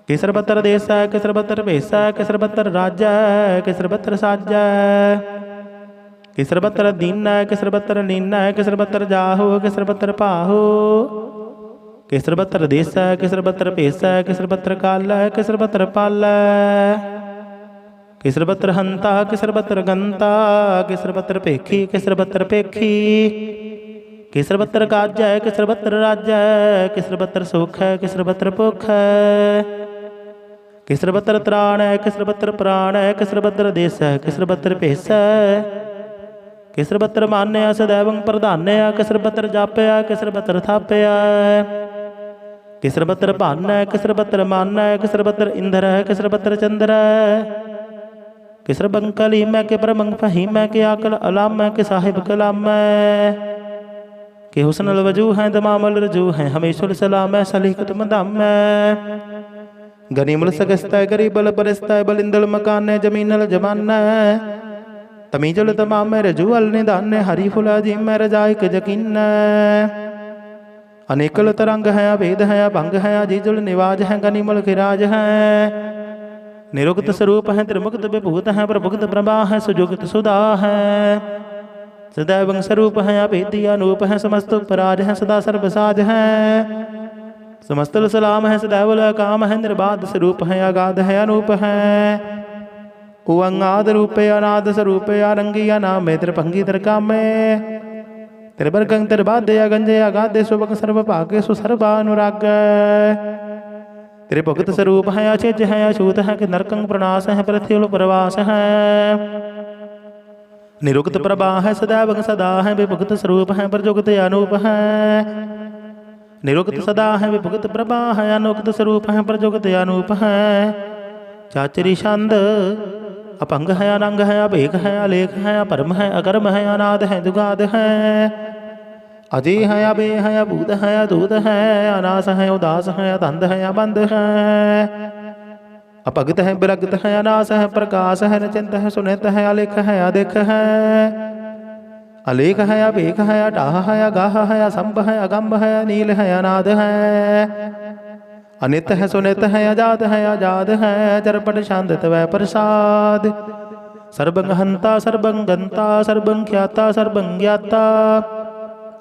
कि सर्वत्र देश है कि सर्वत्र भेष है कि सर्वत्र राज्य है कि सर्वत्र साज है कि सर्वत्र दीन है कि सर्वत्र लीन है कि सर्वत्र जाहो कि सर्वत्र पाहो कि सर्वत्र देश है कि सर्वत्र भेष है कि सर्वत्र काल है कि सर्वत्र पाल है कि सर्वत्र हंता कि सर्वत्र गंता कि सर्वत्र पेखी कि सर्वत्र पेखी कि सर्वत्र काज है कि सर्वत्र राज्य है कि सर्वत्र सुख है कि सर्वत्र भुख है कि सर्वत्र त्राण है कि सर्वत्र प्राण है कि सर्वत्र देश है कि सर्वत्र भेष है कि सर्वत्र मान्य सदैवं प्रधान्य कि सर्वत्र जाप्या कि सर्वत्र थाप्या कि सर्वत्र भान है कि सर्वत्र मान है कि सर्वत्र इंद्र है कि सर्वत्र चंद्र है कि सर्वं कलीम है कि परमंग फहीम है कि आकल अलाम है कि साहिब कलाम है कि हुस्नुल वजू है दमामुल रजू है हमेशुल सलाम है सलीकत मदाम है गनीमुल सगस्ता है गरीबल परस्ता है बलिंदल मकान है जमीनल जमान है तमीजुल तमाम है रजू अल निदान है हरी फुला जी में रजाइक यकीन है अनेकल तरंग है अभेद है भंग है अजीजुल निवाज है गनीमुल खिराज है निरुक्त स्वरूप है त्रिमुक्त विभूत है प्रभुक्त प्रभा है सुजुक्त सुधा है सदैवं स्वरूप है अभेदी अनूप है समस्त पराज है सदा सर्वसाज है समस्त सलाम है सदैवल काम है निर्बाध स्वरूप है अगाध है अनूप है उंगाद रूपे अनाद स्वरूप आरंगी अनाम त्रिभंगी त्रिकामे त्रिवर्गं त्रिबाधे अगंजे अगाधे सुभग सर्व भाग्य सुसर्वानुराग त्रिभुक्त स्वरूप है अचिज है अछूत है कि नरकंग प्रणाश है पृथ्वी प्रवास है निरुक्त प्रभा है सदैव सदा है विभुक्त स्वरूप है प्रजुक्त अनूप है निरुक्त सदा है विभुक्त प्रभा है अनुक्त स्वरूप है प्रजुक्त अनूप है चाचरी छंद अपंग है अनंग है अभेक है अलेख है अपरम है अकर्म है अनाद है दुगाद है अजय है अबे है अभूत है अदूत है अनास है उदास है अधंध है अबंध है अपगत है विरगत है अनास है प्रकाश है निचिंत है सुनित है अलेख है अदेख है अलेख है अभेक है अटाह है अगाह है असंभ है अगम्भ है अनील है अनाद है अनित है सुनित है अजात है आजाद है चरपट शांत वै प्रसाद सर्वं हंता सर्वं गंता सर्वं ख्याता सर्वं ज्ञाता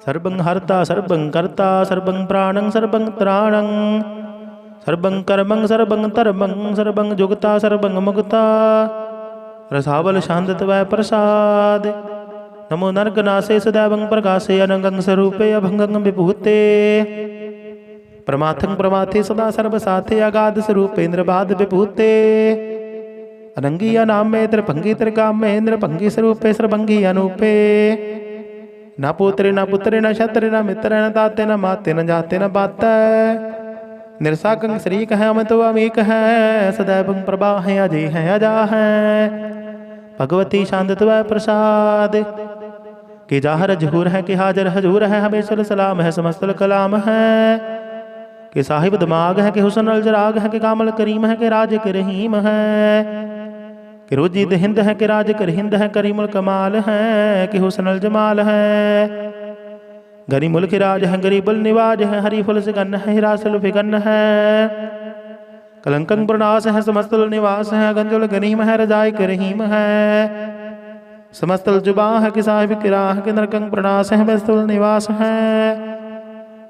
सर्वं हर्ता सर्वं कर्ता सर्वं प्राणं सर्वं त्राणं सर्वं कर्मं सर्वं धर्मं सर्वं जुगता सर्वं मुक्ता रसावल शांत वै प्रसाद नमो नरकनासे सदैवं प्रकाशे अनंगं स्वरूपे अभंगं विभूते प्रमाथं प्रमाथे सदा सर्वसाथे अगाध स्वरूपेन्द्र बाद विभूते अनंगी अनामे त्रिभंगी त्रिकामे इंद्रभंगी स्वरूपे सर्वंगी अनूपे न पुत्रे न पुत्रे न क्षत्रे न मित्र न दाते न माते न जाते न बात निरसाकं श्रीक है अमित अमीक है सदैवं प्रभा है अजय है अजा है भगवती शांत वै प्रसाद कि जाहर जहूर है कि हाजर हजूर है हमेशा सलाम है समस्त कलाम है कि साहिब दिमाग है कि हुसन अल जराग है कि कामल करीम है कि राज रहीम है कि रोजी हिंद है कि राज हिंद है करीमुल कमाल है कि हुसन अल जमाल है गरी मुल्क राज है गरीबुल निवाज है, हरी फुल सिगन है हिरासल फिगन है। कलंकं प्रणास है समस्तल निवास है, गंजुल गनीम है रजाई करहीम है। समस्तल जुबा है कि साहिब किराह के नरकंग प्रणास है बेस्तुल निवास है।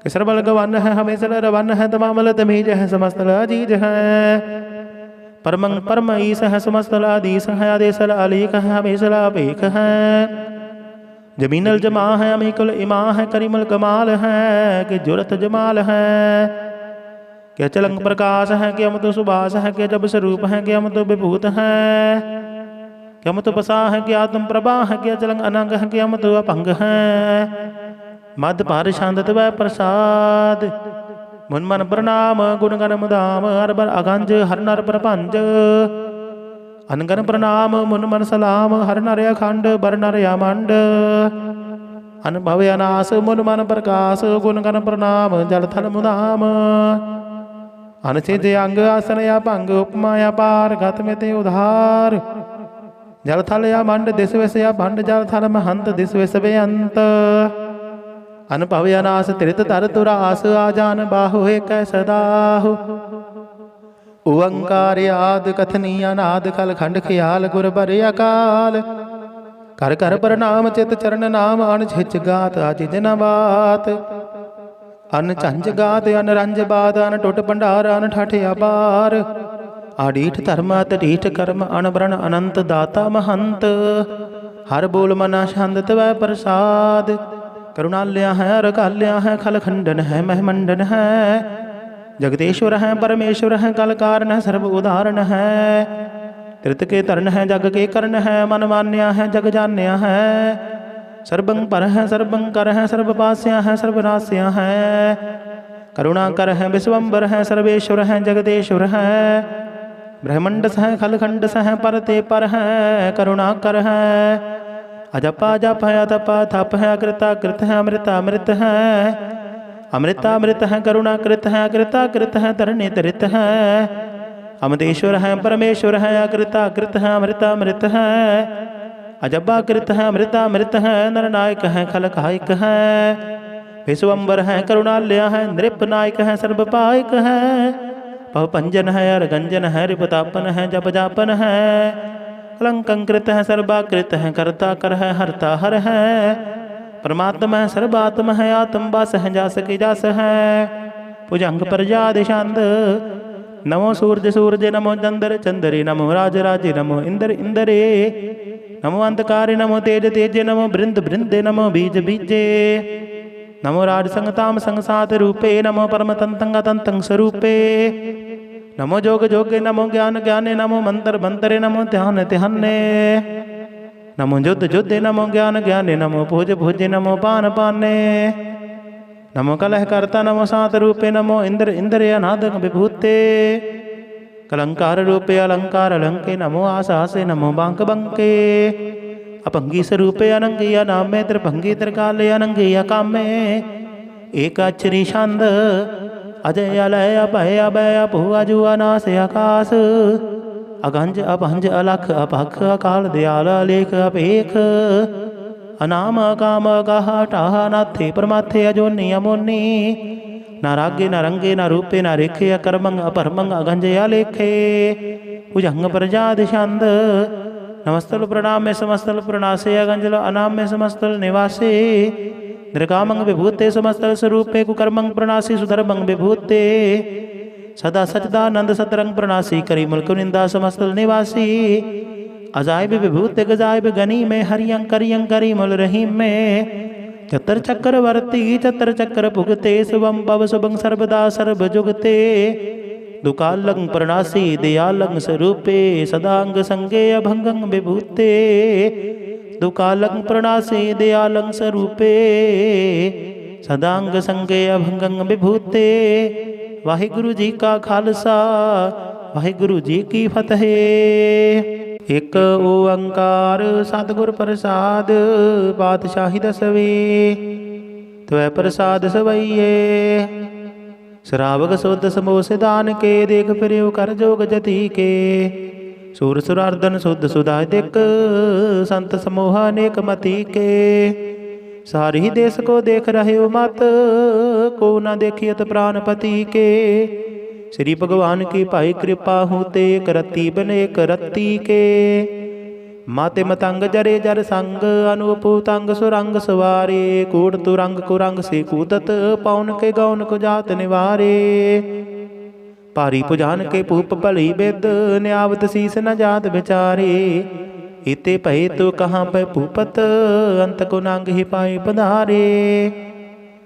किसरबल गवन है हमेशल रवन है, तमामल तमीज है समस्तल अजीज है। परमंग परम ईस है समस्तल आदीस है, आदेशल अलीक है हमेशल अबीक है। जमीनल जमा है अमीकुल इमा है, करीमुल कमाल है कि जुरत जमाल है। क्या चलंग प्रकाश है कि अमृत सुबास है, क्या जब स्वरूप है कि अमृत विभूत है। क्या अमृत पसा है कि आत्म प्रभा है, क्या चलंग अनंग है कि अमृत अपंग है। मद पार शांत वै प्रसाद मुन मन प्रणाम, गुण गण मुदाम हर बर अगंज हर नर प्रपंच। अनगन प्रणाम मुन मन सलाम, हर नर अखंड बर नर अमंड। अनुभव अनास मुन मन प्रकाश, गुण गण प्रणाम जल थल मुदाम। अनचिज अंग आसन या भंग, उपमा या पार गत में ते उधार। जल थल या मंड दिस विस या भंड, जल थल महंत दिस विस बेअंत। अनुभव अनास त्रित तर तुरास, आजान बाहु एक सदाहु। ओंकार आद कथनी अनाद, कल खंड ख्याल गुर बर अकाल। कर कर प्रणाम चित चरण नाम, अन छिच गात अचिज न बात। अन चंज गात अन रंज बात, अन टुट भंडार अन ठठ अपार। आडीठ धर्म अतडीठ कर्म, अन ब्रण अनंत दाता महंत। हर बोल मना शांत वै प्रसाद, करुणाल्या है रकाल्या है, खल खंडन है महमंडन है। जगदेश्वर है परमेश्वर है, कल कारण है सर्व उदाहरण है। त्रित के तरण है जग के करण है, मन मान्या है जग जान्या है। सर्वं पर है सर्वं कर है, सर्व पास्या है सर्वनास्या है। करुणा कर है विश्वम्बर है, सर्वेश्वर है जगदेश्वर है। ब्रह्मंडस है खलखंडस है, परते पर है करुणा कर है। अजपा जप है अतपा थप है, अकृता कृत है अमृता अमृत है। अमृता अमृत है करुणा कृत है, अकृता कृत है तरणी तरित है। अमृतेश्वर है परमेश्वर है, अकृता कृत है अमृता अमृत है। अजबा कृत है अमृता अमृत है, नरनायक है खलकायक है। विश्वम्बर है करुणालय है, नृप नायक है सर्वपायक है। पवपंजन है अरगंजन है, रिपतापन है जप जापन है। अलंकृत है सर्वाकृत है, करता कर है हरता हर है। परमात्मा है सर्वात्मा है, आत्म बास है जास की जास है। भुजंग प्रजा दिशांद नमो सूर्य सूर्य, नमो चंद्र चंद्रे, नमो राज राजे, नमो इंद्र इंद्रे। नमो अंधकारे नमो तेज तेजे, नमो बृंद बृंदे, नमो बीज बीजे। नमो राज संगताम संगसात रूपे, नमो परम तंतंग तंतंग स्वरूपे। नमो जोग जोगे, नमो ज्ञान ज्ञाने, नमो मंत्र मंत्रे, नमो ध्यान ध्याने। नमो युद्ध युद्धे, नमो ज्ञान ज्ञाने, नमो भोज भोजे, नमो पान पाने। नमो कलह करता, नमो सात रूपे, नमो इंद्र इंद्र अनाद विभूते। कलंकार रूपे अलंकार अलंके, नमो आसासे, नमो बांक बंके। अपंगी स्वरूपे अनंगी नामे, त्रिभंगी त्रिकाले अनंगी कामे। एक अक्षरी छंद अजय अलय अभय अभय, अभु अजु अनास आकाश। अगंज अपहंज अलख अपख, अकाल दयाल अलेख अपेख। अनाम अकाम अगाह टाह, नाथे परमाथे अजोनी अमोनी। न रागे न रंगे न रूपे न रेखे, अकर्मंग अपरमंग अगंज अलेखे। भुजंग प्रजा दिशांद नमस्तल प्रणाम में समस्तल प्रणासे, अगंजल अनाम में समस्तल निवासे। निर्कामंग विभूते समस्तल स्वरूपे, कुकर्मंग प्रणासी सुधर्मंग विभूते। सदा सचदानंद सतरंग प्रणासी, करी मुल्क निंदा समस्तल निवासी। अजायब विभूते गजायब गनी में, हरियं करियं करी मुल रहीम में। चतर चक्रवर्ती चतर चक्र भुगते, शुभम पव शुभं सर्वदा सर्व जुगते। दुकालंग प्रणासी दयालंग स्वरूपे, सदांग संगे अभंगं विभूते। दुकालंग प्रणासी दयालंग स्वरूपे, सदांग संगे अभंगं विभूते। वाहिगुरु जी का खालसा, वाहिगुरु जी की फतेह। एक ओंकार सतगुर प्रसाद, पातशाही दसवे त्वै प्रसाद सवैये। श्रावक शुद्ध समोस दान के, देख फिर कर जोग जति के। सूर सुरार्दन शुद्ध सुधा दिक, संत समूह अनेक मति के। सारी देश को देख रहे हो मत, को न देखियत प्राणपति के। श्री भगवान की भाई कृपा होते, करती बने करती के। माते मतंग जरे जर संग, अनूप तंग सुरंग सवारे। कूड़ तुरंग कुरंग से कूदत, पौन के गौन को जात निवारे। पारी पुजान के पूप भली बिद, न्यावत शीस न जात बिचारे। इते भय तो कहाँ पे भूपत, अंत को नांग ही पाए पधारे।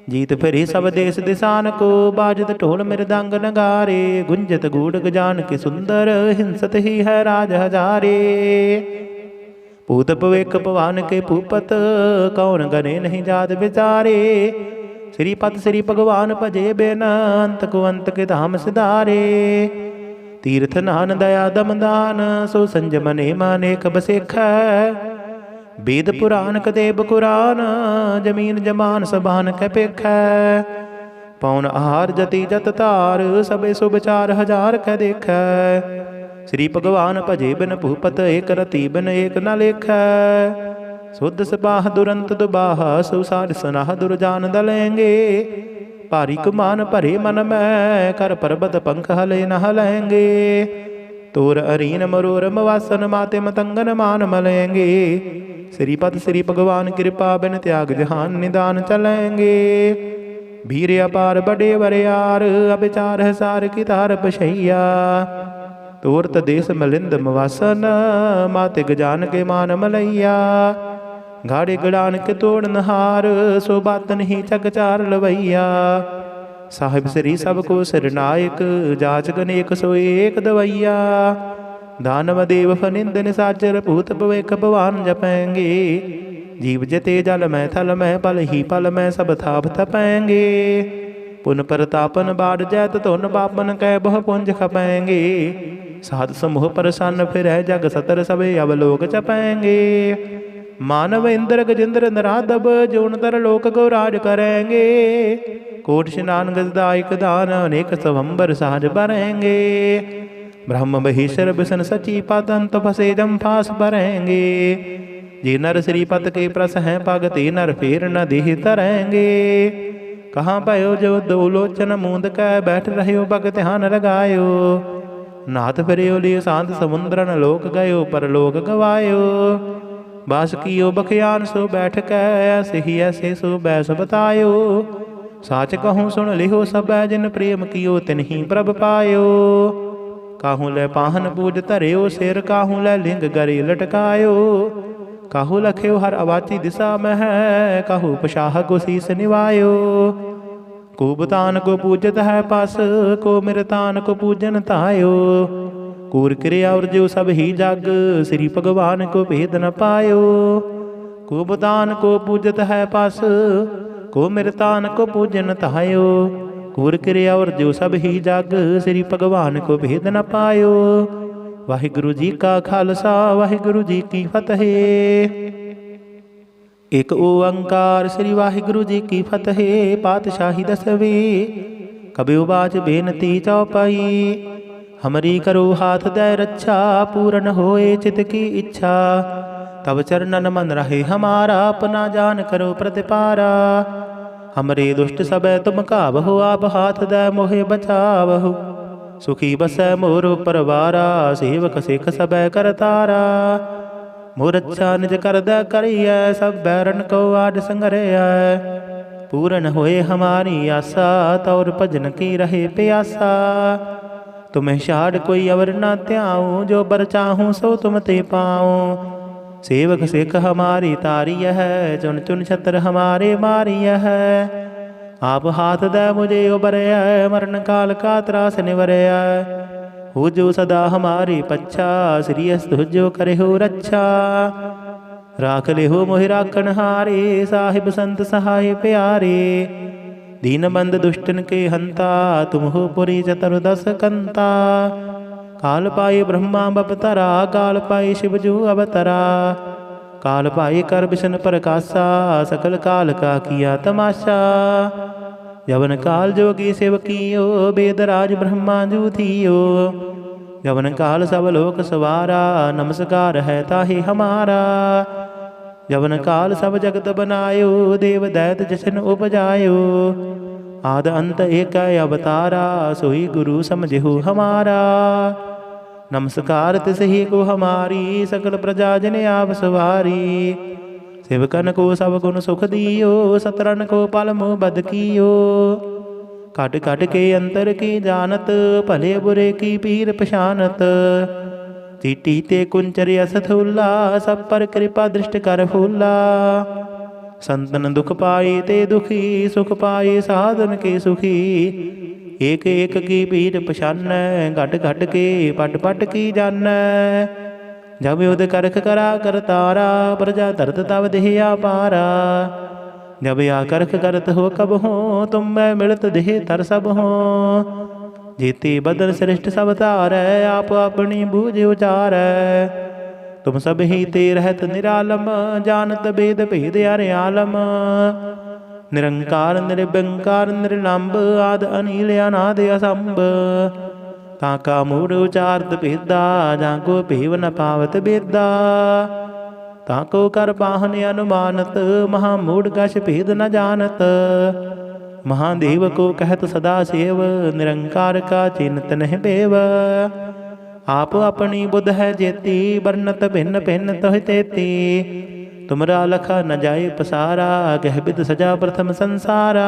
जीत फिरी सब देश दिसान को, बाजत ढोल मृदंग नगारे। गुंजत गूढ़ गजान के सुंदर, हिंसत ही है राज हजारे। पूत पवेक पवान के भूपत, कौन गने नहीं जात बिचारे। श्रीपद श्री भगवान भजे बिन, अंत को अंत के धाम सिधारे। तीर्थ नान दया दमदान, सो संजमने माने कब सिख। वेद पुराण कदेब कुरान, जमीन जमान सबान कै पिख। पौन आहार जति जत तार, सबे शुभ 4000 कै देख। श्री भगवान भजे बिन भूपत, एक रति बिन एक न लेख। शुद्ध सबाह दुरंत दुबाह, सुसार सनाह दुर्जान दलेंगे। भारी कुमान भरे मन में, कर पर्वत पंख हले न हलेंगे। तोर अरीन मरोरम वासन, माते मतंगन मान मलेंगे। श्रीपद श्री भगवान कृपा बिन, त्याग जहान निदान चलेंगे। भीर अपार बड़े बरियार, अविचार सार की तार पशैया। तोरत देश मलिंद मवासन, माते गजान के मान मलैया। घाड़े गड़ान के तोड़ नहार, सो बात नहीं चक चार लवैया। साहिब श्री सबको सिरनायक, जाच गनेक सो एक दवैया। दानव देव फनिंद निसाचर, भूत भवेक भवान जपेंगे। जीव जते जल में थल में, पल ही पल में सब थाप थपेंगे। पुन प्रतापन बाढ़ जैत, तुन पापन कै बहु पुंज खपेंगे। साध समूह प्रसन्न फिर जग सतर, सबे अवलोक चपेंगे। मानव इंद्र गजेंद्र नराधब, जोन तर लोक को राज करेंगे। कोट स्नान गजदायक दान, अनेक स्वंबर सहज भरेंगे। ब्रह्म महेश्वर विष्णु सची पतंत, फसे जम फास भरेंगे। जे नर श्रीपत के प्रस हैं पग, ते नर फेर न देह तरेंगे। कहाँ पयो जो दो लोचन मूंद कै, बैठ रहे हो भग ध्यान लगायो। नाथ फिरयो लियो शांत समुद्र, न लोक गयो पर लोक गवायो। बास कियो बखियान सो बैठ कै, ऐसे ही ऐसे सो बैस बतायो। साच कहूँ सुन लिहो सब, जिन प्रेम कियो तिन्ही प्रभ पायो। काहू लै पाहन पूज धरियो सिर, काहू लै लिंग गरे लटकायो। काहू लख्यो हर अवाची दिशा में है, काहू पशाह को शीस निवायो। को बुतान को पूजत है पास, को मिरतान को पूजन तायो। कूर क्रिया और जो सब ही जग, श्री भगवान को भेद न पायो। को बुतान को पूजत है पास, को मिरतान को पूजन तायो। कूर क्रिया और जो सब ही जग, श्री भगवान को भेद न पायो। वाहिगुरु जी का खालसा, वाहिगुरु जी की फतेह। एक ओंकार श्री वाहिगुरु जी की फतेह। पातशाही दसवीं, कबीर बाज बेनती चौपाई। हमरी करो हाथ दे रक्षा, पूर्ण होए चित की इच्छा। तब चरणन मन रहे हमारा, अपना जान करो प्रतिपारा। हमरे दुष्ट सबे तुम काबहो, आप हाथ दे मोहे बचावहु। सुखी बसै मोरो परवारा, सेवक सिख सबे करतारा। मोर अच्छा निज कर दे करिय, सब बैरन को आड संगरिय। पूर्ण होए हमारी आशा, तौर भजन की रहे प्यासा। तुम्हें शाड़ कोई अवर न त्याऊँ, जो बर चाहूँ सो तुम ते पाऊँ। सेवक सिख हमारी तारिय है, चुन चुन छत्र हमारे मारिय है। आप हाथ दे मुझे उबरय, मरण काल का त्रास निवरय। हो जो सदा हमारी पच्छा, श्री अस्तु जो करे हो रक्षा। राख ले हो मोहि राखन हारे, साहिब संत सहाय प्यारे। दीनबंध दुष्टन के हंता, तुम हो पुरी चतुर्दश कंता। काल पाए ब्रह्मा बपतरा, काल पाए शिवजू अवतरा। काल पाए कर विष्णु प्रकाशा, सकल काल का किया तमाशा। यवन काल जोगी सेवकियो, वेदराज ब्रह्मा जू थियो। यवन काल सब लोक सवारा, नमस्कार है ताहि हमारा। जवन काल सब जगत बनायो, देव दैत जसन उपजायो। आद अंत एक अवतारा, सोई गुरु समझिहु हमारा। नमस्कार तिसहि को हमारी, सकल प्रजा जन आप सवारी। सेवकन को सब गुण सुख दियो, सतरन को पल मोह बद कियो। काट काट के अंतर की जानत, भले बुरे की पीर पछानत। चीटी ते कुंचर यस थूला, सब पर कृपा दृष्ट कर फूला। संतन दुख पाए ते दुखी, सुख पाए साधन के सुखी। एक एक की पीर पछान, घट घट के पट पट की जान। जब युद्ध करख करा कर तारा, प्रजा तरत तब देह पारा। जब या करख करत हो कब हो, तुम मैं मिलत देह तर सब हो। जीती बदन श्रेष्ठ सब तारै, आप अपनी बूझ उचारै। तुम सब ही ते रहत निरालम, जानत भेद भेद अरे आलम। निरंकार निर्विकार निर्लंब, आद अनिल अनाद असंभ। ताका मूढ़ उचारत भेदा, जाको भेव न पावत बेदा। ताको कर पाहन अनुमानत, महामूढ़ कछ भेद न जानत। महादेव को कहत सदा सेव, निरंकार का चिन्हत नहीं बेव। आप अपनी बुध है जेती, वर्णत भिन्न भिन्न तह तेती। तुमरा लखा न जाए पसारा, गह बिद सजा प्रथम संसारा।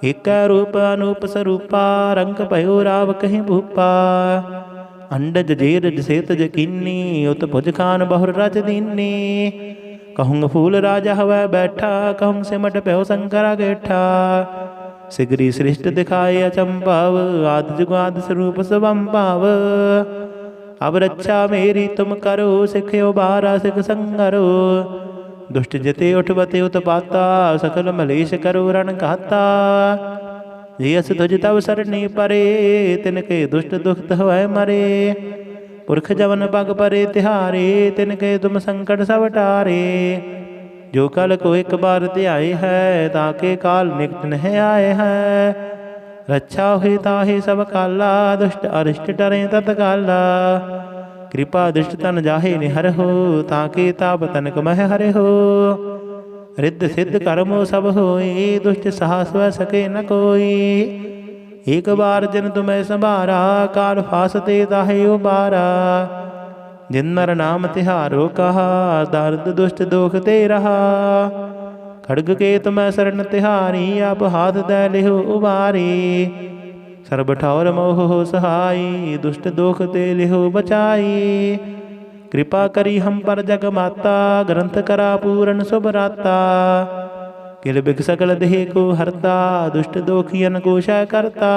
एक रूप अनूप स्वरूपा, रंग भयो राव कहीं भूपा। अंडज जेरज सेतज कीनी, उत भुज खान बहुर रच दीनी। कहूँ फूल राजा हवै बैठा, कहूँ सिमट प्यो शंकरा गेठा। सिगरी सृष्ट दिखाए अचंभाव, आद जुगाद स्वरूप स्वंभाव। अब रक्षा मेरी तुम करो, सिखयो बारा सिख संगरो। दुष्ट जिते उठवते उत्पाता, सकल मलेश करो रण घाता। जियस तुझ तब सरनी परे, तिनके दुष्ट दुख होय मरे। पुरख जवन पग परे तिहारे, तिनके तुम संकट सब टारे। जो कल को एक बार ध्याए है, ताके काल निकट नहीं आए हैं। रक्षा हुई ताहि सब काला, दुष्ट अरिष्ट डरे तत्काला। कृपा दुष्ट तन जाहे निहर हो, ताके ताप तनक मह हरे हो। रिद्ध सिद्ध कर्मो सब होई, दुष्ट साहस वह सके न कोई। एक बार जिन तुम्हें संभारा, काल फासते ताहे उबारा। जिन नर नाम तिहारो कहा, दर्द दुष्ट दोख ते रहा। खड़ग के तुम्हें शरण तिहारी, आप हाथ दे लिहो उबारी। सर्ब ठौर मोह हो सहाई, दुष्ट दोख ते लिहो बचाई। कृपा करी हम पर जग माता, ग्रंथ करा पूरन शुभ राता। किल बिग सकल देह को हरता, दुष्ट दोखियन को शय करता।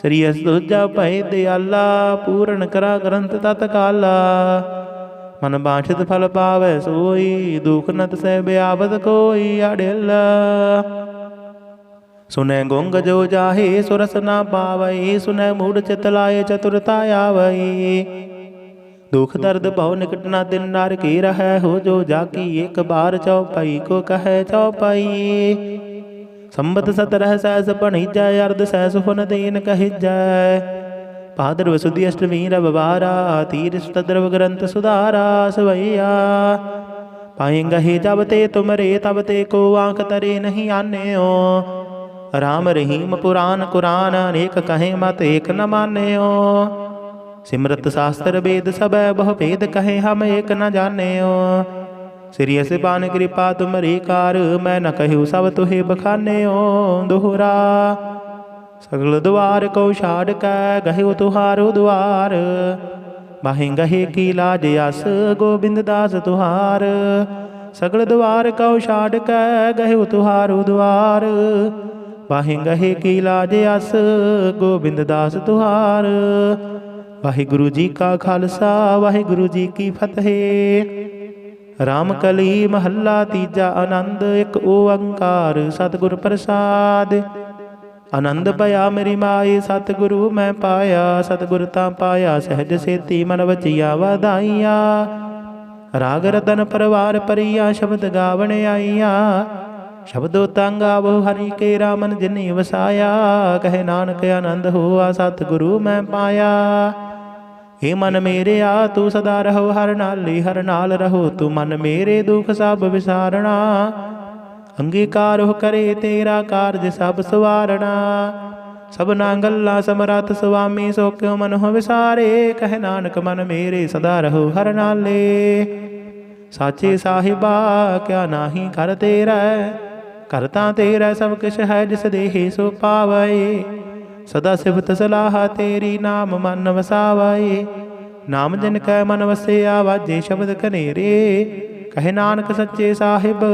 श्री अस दूजा भय दयाला, पूर्ण करा ग्रंथ तत्काला। मन बांछित फल पावै सोई, दुख नत सह ब्यावत कोई अड़िल। सुनै गुंग जो जाहे, सुरस ना पावई। सुनै मूढ़ चित लाए, चतुरता आवई। दुख दर्द भव निकट न दिन नार की रहै हो। जो जाकी एक बार चौपाई को कहे चौपाई। संबत सतरह सहस पणिजै, अर्ध सहस फुन दीन कहिजै। भाद्रव सुदी अष्टमी रविवारा, तीर्थ तद्रव ग्रंथ सुधारा सवैया। पाएंगा ही जब ते तुमरे, तब ते को आंख तरे नहीं आने हो। राम रहीम पुराण कुरान, अनेक कहे मत एक न माने हो। सिमरत शास्त्र वेद सब बहु भेद, कहे हम एक न जाने हो। श्री सिपान कृपा तुमरी कार, मैं न कहूँ सब तुहे बखाने हो। दोहरा सगल द्वार को छाड़ कै, गहे तुहारो द्वार। बाहें गहे की लाज यस, गोबिंद दास तुहार। सगल द्वार को छाड़ कै, गहे तुहारो द्वार। बाहें गहे की लाज यस, गोबिंद दास तुहार। वाहिगुरु जी का खालसा, वाहिगुरु जी की फतेह। राम कली महला तीजा आनंद, एक ओंकार सतगुर प्रसाद। आनंद पया मेरी माए, सतगुरु मैं पाया। सतगुर ता पाया सहज सेती, मन वचिया वाधाइया। राग रतन परवार परिया, शब्द गावण आईया। शब्दो तंग आवो हरि के, रामन जिन्नी वसाया। कहे नानक आनंद हुआ, सतगुरु मैं पाया। हे मन मेरे आ तू सदा रहो हर नाल रहो तू मन मेरे दुख सब विसारना। अंगीकार हो करे तेरा कारज सब सवारना। सबना गल्ला समरथ स्वामी सो क्यों मन हो विसारे। कह नानक मन मेरे सदा रहो हर नाले। साचे साहिबा क्या नाही कर तेरा। करता तेरा सब किश है जिस देहि सो पावै। सदा सिफत सलाह तेरी नाम मन वसावै। नाम जिन कै मन वसिया वाजे शब्द कनेरे। कहे नानक सच्चे साहिब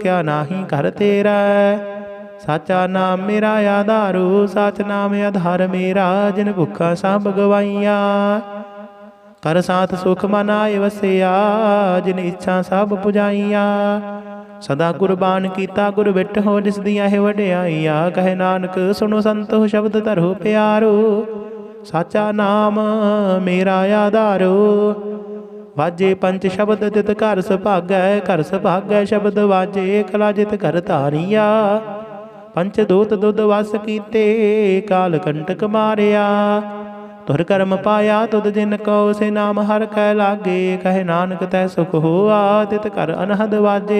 क्या नाही कर तेरा। साचा नाम मेरा आधारो साच नाम आधार मेरा। जिन भुखा सब गवाइया कर साथ सुख मन आए वसिया। जिन इच्छा सब पुजाइया सदा कुर्बान कीता गुर बिट हो जिस दिया है वड्याइया। कहे नानक सुनो संतो शब्द धरो प्यारो। साचा नाम मेरा आधारो। वाजे पंच शब्द तित घर सुभागै शब्द वाजे कला जित घर धारिया। पंच दूत दुध वस कीते काल कंटक मारिया। तुर कर्म पाया तुद जिन को से नाम हर कै लागे। कहे नानक तै सुख होआ तित कर अनहद वाजे।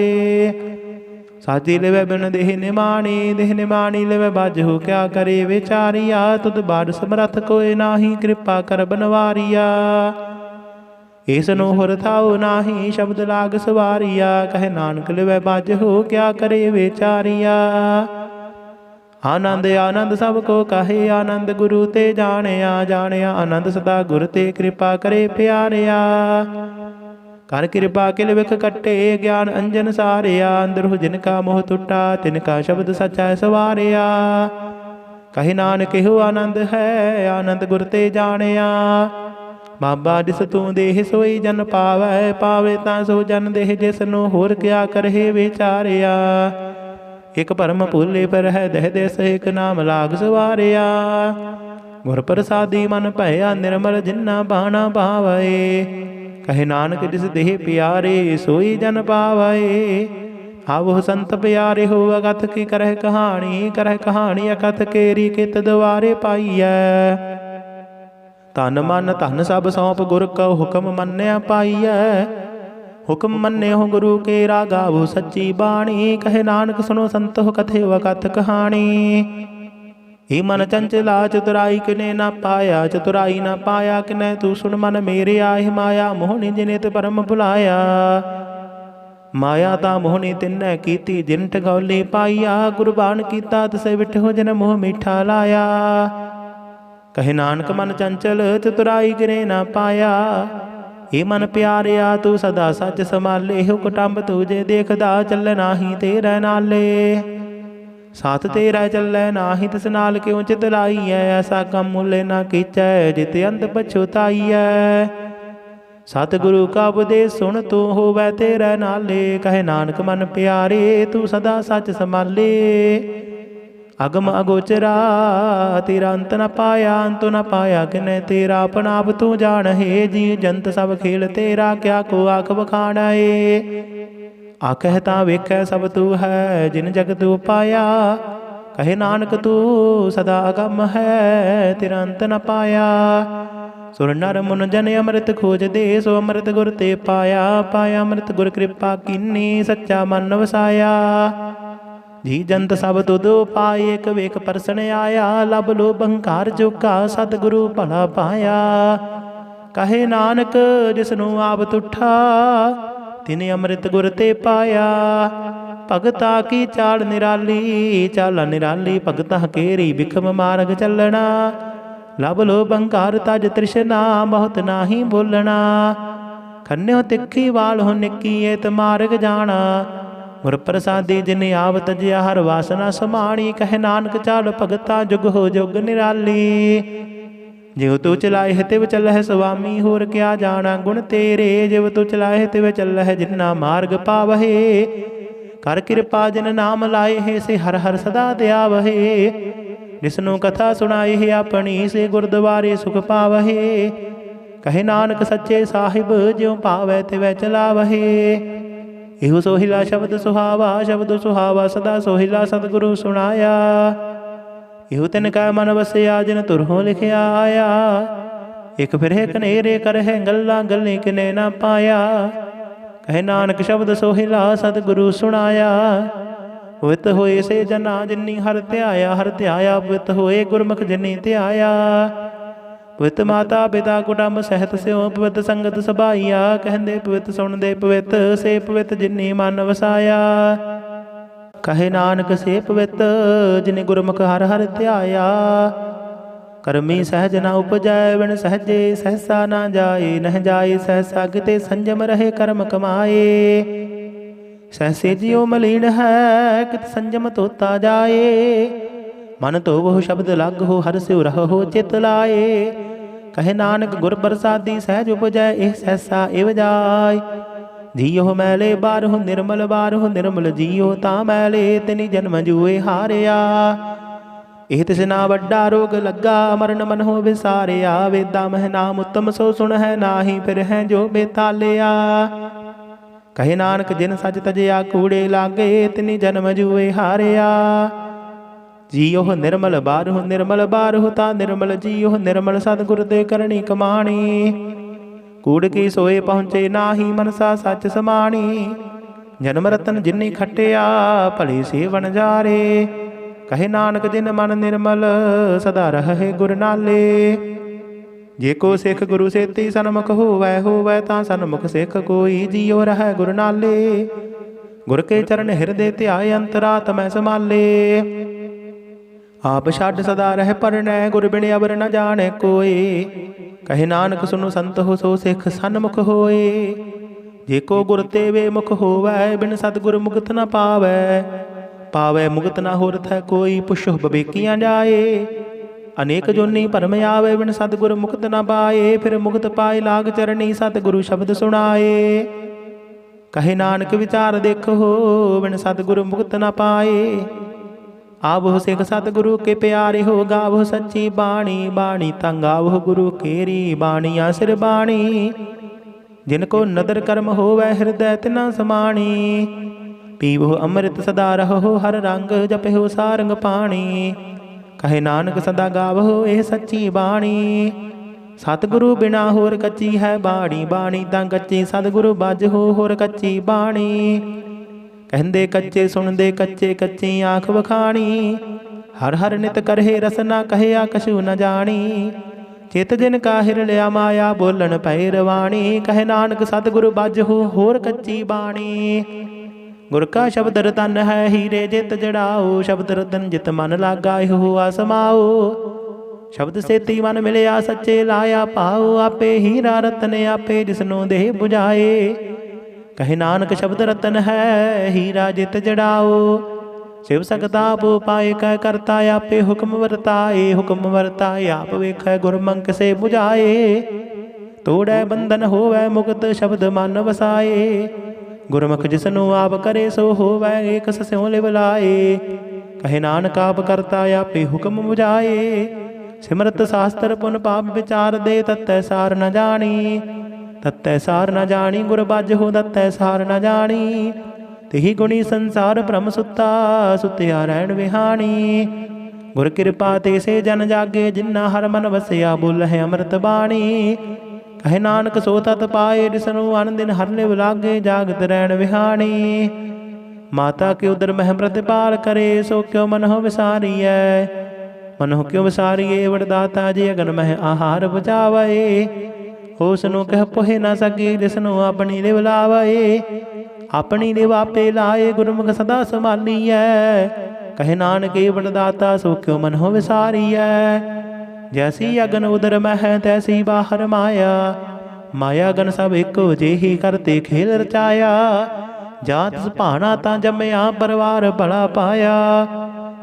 साजी लिवे बिन देह निमाणी लिवे बाजहु क्या करे विचारिया। तुद बार समरथ कोय नाही कृपा कर बनवारिया। ईसनु हुर थाउ नाही शब्द लाग सवारिया। कहे नानक लिवै बाजहु क्या करे विचारिया। आनंद आनंद सब को कहे आनंद गुरु ते जानिया। आनंद सदा गुर ते कृपा करे प्यारिया। कर कृपा किल विख कट्टे ज्ञान अंजन सारिया। अंदर जिनका मोह टुटा तिनका शब्द सच्चा सवारिया। कहे नानक हो आनंद है आनंद गुर ते जानिया। बाबा जिस तू देह सोई जन पावे तां सो जन देह जिसनु होर क्या करहे विचारिया। एक परम भूले पर है दह देस एक नाम लाग सवारिया। गुर प्रसादी मन भया निर्मल जिन्ना बाणा भावै। कहे नानक जिस देह प्यारे सोई जन पावै। आवो संत प्यारे हो अगत की करह कहानी अकथ केरी कित द्वारे पाईऐ। तन मन धन सब सौंप गुर को हुक्म मन्या पाईऐ। हुक्म मन्ने हो गुरु के गावो सच्ची बाणी। कहे नानक सुनो संत हो कथे कथ कहानी। ही मन चंचला चतुराई किने न पाया चतुराई न पाया किने तू सुन मन मेरे आहि माया। मोहनी जिनित परम भुलाया माया ता मोहनी तिन्नै कीती जिन ठगौली पाईया। कुर्बान कीता तसे विठो जिन मोह मीठा लाया। कहे नानक मन चंचल चतुराई गिरे न पाया। हे मन प्यारिया तू सदा सच संभाले। हो कुटुंब तुझे देखदा चल नाही तेरे नाले। साथ तेरा चलै नाही तिस नाल क्यों चित लाईऐ। ऐसा कम मुले ना कीचै जित अंत पछुताईऐ। सतगुरु का उपदेश सुन तू होवै तेरे नाले। कहे नानक मन प्यारे तू सदा सच संभाले। अगम अगोचरा तेरा अंत न पाया अंत न पाया किने तेरा अपना आप तू जान है। जी जंत सब खेल तेरा क्या को आख बखाना है। आखहता वेख सब तू है जिन जग तू पाया। कहे नानक तू सदा अगम है तेरा अंत न पाया। सुर नर मुन जन अमृत खोज दे सो अमृत गुर ते पाया। पाया अमृत गुर कृपा कीनी सच्चा मन वसाया। जी जंत सब तुद पाए एक वेख परसन आया। लब लो बंकार चुका सतगुरु भला पाया। कहे नानक जिसनु आप तुठा तिने अमृत गुर ते पाया। भगता की चाल निराली भगता केरी बिखम मार्ग चलना। लब लो बंकार तज तृष्णा बहुत नाही बोलना। खन्यो तिखी वाल हो निकी एत मार्ग जाना। गुर प्रसादी जिन आवत जिया हर वासना समाणी। कहे नानक चाल भगता जुग हो जुग निराली। जिव तू चलाए है तिव चल है स्वामी होर क्या जाना गुण तेरे। जिव तू चलाए है तिव चल है जिन्ना मार्ग पावहे। कर कृपा जिन नाम लाए है से हर हर सदा दयावहे। जिसनु कथा सुनाए है अपनी से गुरद्वारे सुख पावहे। कहे नानक सच्चे साहिब ज्यों पावै तिवै चलावहे। इहो सोहिला शब्द सुहावा सदा सोहिला सतगुरु सुनाया। इहो तिन कै मन वसिया जिन तुरहों लिखिया आया। ਇੱਕ ਫਿਰੇ ਕਨੇਰੇ ਕਰਹਿ ਗੱਲਾਂ ਗੱਲੀ ਕਿਨੇ ਨਾ ਪਾਇਆ। ਕਹੇ ਨਾਨਕ ਸ਼ਬਦ ਸੋਹਿਲਾ ਸਤਿਗੁਰੂ ਸੁਣਾਇਆ। ਪਵਿੱਤ ਹੋਏ ਸੇ ਜਨਾ ਜਿਨੀ ਹਰਿ ਧਿਆਇਆ, ਹਰਿ ਧਿਆਇਆ ਪਵਿੱਤ ਹੋਏ ਗੁਰਮੁਖ ਜਿਨੀ ਧਿਆਇਆ। ਪਵਿੱਤ ਮਾਤਾ ਪਿਤਾ ਕੁਟੰਬ ਸਹਿਤ ਸਿਉ ਪਵਿੱਤ ਸੰਗਤ ਸਭਾਈਆ। ਕਹਿੰਦੇ ਪਵਿੱਤ ਸੁਣਦੇ ਪਵਿੱਤ ਸੇ ਪਵਿੱਤ ਜਿਨੀ ਮਨ ਵਸਾਇਆ। ਕਹੇ ਨਾਨਕ ਸੇ ਪਵਿੱਤ ਜਿਨੇ ਗੁਰਮੁਖ ਹਰਿ ਹਰਿ ਧਿਆਇਆ। ਕਰਮੀ ਸਹਿਜ ਨਾ ਉਪਜੈ ਬਿਨ ਸਹਜੇ ਸਹਸਾ ਨਾ ਜਾਏ। ਨਹਿ ਜਾਏ ਸਹਸਾ ਕਿਤੇ ਸੰਜਮ ਰਹੇ ਕਰਮ ਕਮਾਏ। ਸਹਸੇ ਜਿਉ ਮਲੀਨ ਹੈ ਕਿਤ ਸੰਜਮ ਧੋਤਾ ਜਾਏ। ਮਨ ਧੋਵਹੁ ਸ਼ਬਦ ਲਾਗਹੁ ਹਰਿ ਸਿਉ ਰਹੋ ਚਿਤ ਲਾਏ। ਕਹੇ ਨਾਨਕ ਗੁਰ ਪ੍ਰਸਾਦੀ ਸਹਿਜ ਉਪਜੈ ਇਹ ਸਹਸਾ ਇਵ ਜਾਏ। ਜੀਉ ਮੈਲੇ ਬਾਰਹੁ ਨਿਰਮਲ ਬਾਰਹੁ ਨਿਰਮਲ ਜੀਉ ਤਾਂ ਮੈਲੇ ਤਿਨੀ ਜਨਮ ਜੂਏ ਹਾਰਿਆ। ਇਹ ਤਿਸ ਨਾ ਵੱਡਾ ਰੋਗ ਲੱਗਾ ਮਰਨ ਮਨ ਹੋ ਵਿਸਾਰਿਆ। ਵੇਦਾ ਮਹਿ ਨਾਮ ਉਤਮ ਸੋ ਸੁਣ ਹੈ ਨਾਹੀ ਫਿਰ ਹੈ ਜੋ ਬੇਤਾਲਿਆ। ਕਹੇ ਨਾਨਕ ਜਿਨ ਸੱਚ ਤਜਿਆ ਕੂੜੇ ਲਾਗੇ ਤਿਨੀ ਜਨਮ ਜੂਏ ਹਾਰਿਆ। ਜੀਉ ਨਿਰਮਲ ਬਾਰਹੁ ਤਾਂ ਨਿਰਮਲ ਜੀਉ ਨਿਰਮਲ ਸਤਿਗੁਰ ਦੇ ਕਰਨੀ ਕਮਾਣੀ। ਕੂੜ ਕੀ ਸੋਏ ਪਹੁੰਚੇ ਨਾਹੀ ਮਨਸਾ ਸੱਚ ਸਮਾਣੀ। ਜਨਮ ਰਤਨ ਜਿਨੀ ਖੱਟਿਆ ਭਲੀ ਸੇਵਨ ਜਾਰੇ। ਕਹੇ ਨਾਨਕ ਜਿਨ ਮਨ ਨਿਰਮਲ ਸਦਾ ਰਹੇ ਗੁਰ ਨਾਲੇ। ਜੇ ਕੋ ਸਿੱਖ ਗੁਰੂ ਸੇਤੀ ਸਨਮੁਖ ਹੋਵੈ ਤਾਂ ਸਨਮੁਖ ਸਿੱਖ ਕੋਈ ਜੀਉ ਰਹੈ ਗੁਰ ਨਾਲੇ। ਗੁਰ ਕੇ ਚਰਨ ਹਿਰਦੇ ਧਿਆਏ ਅੰਤਰਾਤਮੈ ਸਮਾਲੇ। ਆਪ ਛੱਡ ਸਦਾ ਰਹਿ ਪਰਣੈ ਗੁਰ ਬਿਨ ਅਵਰ ਨ ਜਾਣੈ ਕੋਇ। ਕਹੇ ਨਾਨਕ ਸੁਨੋ ਸੰਤ ਹੋ ਸੋ ਸਿੱਖ ਸਨਮੁਖ ਹੋਏ। ਜੇ ਕੋ ਗੁਰ ਤੇ ਵੇ ਮੁਖ ਹੋਵੈ ਬਿਨ ਸਤਿਗੁਰ ਮੁਕਤ ਨ ਪਾਵੈ। ਪਾਵੈ ਮੁਕਤ ਨਾ ਹੋਰਥ ਹੈ ਕੋਈ ਪੁੱਛੋ ਬਵੇਕੀਆਂ ਜਾਏ। ਅਨੇਕ ਜੋਨੀ ਭਰਮ ਆਵੇ ਬਿਨ ਸਤਿਗੁਰ ਮੁਕਤ ਨਾ ਪਾਏ। ਫਿਰ ਮੁਕਤ ਪਾਏ ਲਾਗ ਚਰਣੀ ਸਤਿਗੁਰੂ ਸ਼ਬਦ ਸੁਣਾਏ। ਕਹੇ ਨਾਨਕ ਵਿਚਾਰ ਦੇਖੋ ਬਿਨ ਸਤਿਗੁਰ ਮੁਕਤ ਨਾ ਪਾਏ। ਆਵਹੁ ਸਿੱਖ ਸਤਿਗੁਰੂ ਕੇ ਪਿਆਰੇ ਹੋ ਗਾਵਹੁ ਸੱਚੀ ਬਾਣੀ। ਬਾਣੀ ਤਾਂ ਗਾਵਹੁ ਗੁਰੂ ਕੇਰੀ ਬਾਣੀਆਂ ਸਿਰ ਬਾਣੀ। ਜਿਨ ਕੋ ਨਦਰ ਕਰਮ ਹੋਵੈ ਹਿਰਦੈ ਤਿਨਾ ਸਮਾਣੀ। ਪੀਵਹੁ ਅੰਮ੍ਰਿਤ ਸਦਾ ਰਹੋ ਹਰ ਰੰਗ ਜਪਿਓ ਸਾਰੰਗ ਪਾਣੀ। ਕਹੇ ਨਾਨਕ ਸਦਾ ਗਾਵਹੁ ਇਹ ਸੱਚੀ ਬਾਣੀ। ਸਤਿਗੁਰੂ ਬਿਨਾ ਹੋਰ ਕੱਚੀ ਹੈ ਬਾਣੀ। ਬਾਣੀ ਤਾਂ ਕੱਚੀ ਸਤਿਗੁਰੂ ਬਾਝਹੁ ਹੋਰ ਕੱਚੀ ਬਾਣੀ। ਕਹਿੰਦੇ ਕੱਚੇ ਸੁਣਦੇ ਕੱਚੇ ਕੱਚੀ ਆਖ ਵਖਾਣੀ। ਹਰ ਹਰ ਨਿਤ ਕਰਹਿ ਰਸਨਾ ਕਹਿਆ ਕਛੂ ਨ ਜਾਣੀ। ਚਿਤ ਜਿਨ ਕਾ ਹਿਰ ਲਿਆ ਮਾਇਆ ਬੋਲਣ ਪੈ ਰਵਾਣੀ। ਕਹੇ ਨਾਨਕ ਸਤਿਗੁਰੂ ਬਾਝਹੁ ਹੋਰ ਕੱਚੀ ਬਾਣੀ। ਗੁਰ ਕਾ ਸ਼ਬਦ ਰਤਨ ਹੈ ਹੀਰੇ ਜਿਤ ਜੜਾਓ। ਸ਼ਬਦ ਰਤਨ ਜਿਤ ਮਨ ਲਾਗਾ ਇਹੋ ਆਸਮਾਓ। ਸ਼ਬਦ ਸੇਤੀ ਮਨ ਮਿਲਿਆ ਸੱਚੇ ਲਾਇਆ ਪਾਓ। ਆਪੇ ਹੀਰਾ ਰਤਨ ਆਪੇ ਜਿਸਨੂੰ ਦੇਹ 부ਝਾਏ। ਕਹੇ ਨਾਨਕ ਸ਼ਬਦ ਰਤਨ ਹੈ ਹੀਰਾ ਜਿਤ ਜੜਾਓ। ਸ਼ਿਵ ਸਕਤਾ ਆਪੋ ਪਾਏ ਕਹਿ ਕਰਤਾ ਆਪੇ ਹੁਕਮ ਵਰਤਾਏ। ਹੁਕਮ ਵਰਤਾਏ ਆਪ ਵੇਖੈ ਗੁਰਮੰਕ ਕਿਸੇ 부ਝਾਏ। ਤੋੜੈ ਬੰਧਨ ਹੋਵੈ ਮੁਕਤ ਸ਼ਬਦ ਮਨ ਵਸਾਏ। ਗੁਰਮੁਖ ਜਿਸਨੂੰ ਆਪ ਕਰੇ ਸੋ ਹੋਵੈ ਏਕ ਸਿਉ ਲਿਵ ਲਾਏ। ਕਹੇ ਨਾਨਕ ਆਪ ਕਰਤਾ ਆਪੇ ਹੁਕਮ 부ਝਾਏ। ਸਿਮਰਤ ਸ਼ਾਸਤਰ ਪੁਨ ਪਾਪ ਵਿਚਾਰ ਦੇ ਤਤੈ ਸਾਰ ਨ ਜਾਣੀ। ਤਤੈ ਸਾਰ ਨ ਜਾਣੀ ਗੁਰ ਬਾਝਹੁ ਤਤੈ ਸਾਰ ਨ ਜਾਣੀ। ਤਿਹੀ ਗੁਣੀ ਸੰਸਾਰ ਭ੍ਰਮ ਸੁੱਤਾ ਸੁਤਿਆ ਰਹਿਣ ਵਿਹਾਣੀ। ਗੁਰ ਕਿਰਪਾ ਤੇ ਸੇ ਜਨ ਜਾਗੇ ਜਿਨਾ ਹਰ ਮਨ ਵਸਿਆ ਬੋਲਹਿ ਅੰਮ੍ਰਿਤ ਬਾਣੀ। ਕਹੇ ਨਾਨਕ ਸੋ ਤਤ ਪਾਏ ਜਿਸਨੂੰ ਅਨ ਦਿਨ ਹਰ ਲਿਵ ਲਾਗੇ ਜਾਗਤ ਰਹਿਣ ਵਿਹਾਣੀ। ਮਾਤਾ ਕੇ ਉਦਰ ਮਹਿ ਪ੍ਰਤਿਪਾਲ ਕਰੇ ਸੋ ਕਿਉ ਮਨਹੁ ਵਿਸਾਰੀਐ। ਮਨਹੁ ਕਿਉ ਵਿਸਾਰੀਏ ਵਰਦਾਤਾ ਜੀ ਅਗਨ ਮਹਿ ਆਹਾਰ ਬੁਝਾਵੈ। ਉਸ ਨੂੰ ਕਹਿ ਪੋਹਿ ਨਾ ਸਕੀ ਜਿਸਨੂੰ ਆਪਣੀ ਲਿਵ ਲਾਵੈ। ਆਪਣੀ ਲਿਵ ਆਪੇ ਲਾਏ ਗੁਰਮੁਖ ਸਦਾ ਸੰਭਾਲੀਐ। ਕਹੇ ਨਾਨਕ ਵਰਦਾਤਾ ਸੋ ਕਿਉ ਮਨਹੁ ਵਿਸਾਰੀਐ। ਜੈਸੀ ਅਗਨ ਉਦਰ ਮਹਿ ਤੈਸੀ ਬਾਹਰ ਮਾਇਆ। ਮਾਇਆ ਗਨ ਸਭ ਇੱਕੋ ਜਿਹੀ ਕਰਤੇ ਖੇਲ ਰਚਾਇਆ। ਜਾਤ ਸੁਭਾਣਾ ਤਾਂ ਜੰਮਿਆ ਪਰਿਵਾਰ ਭਲਾ ਪਾਇਆ।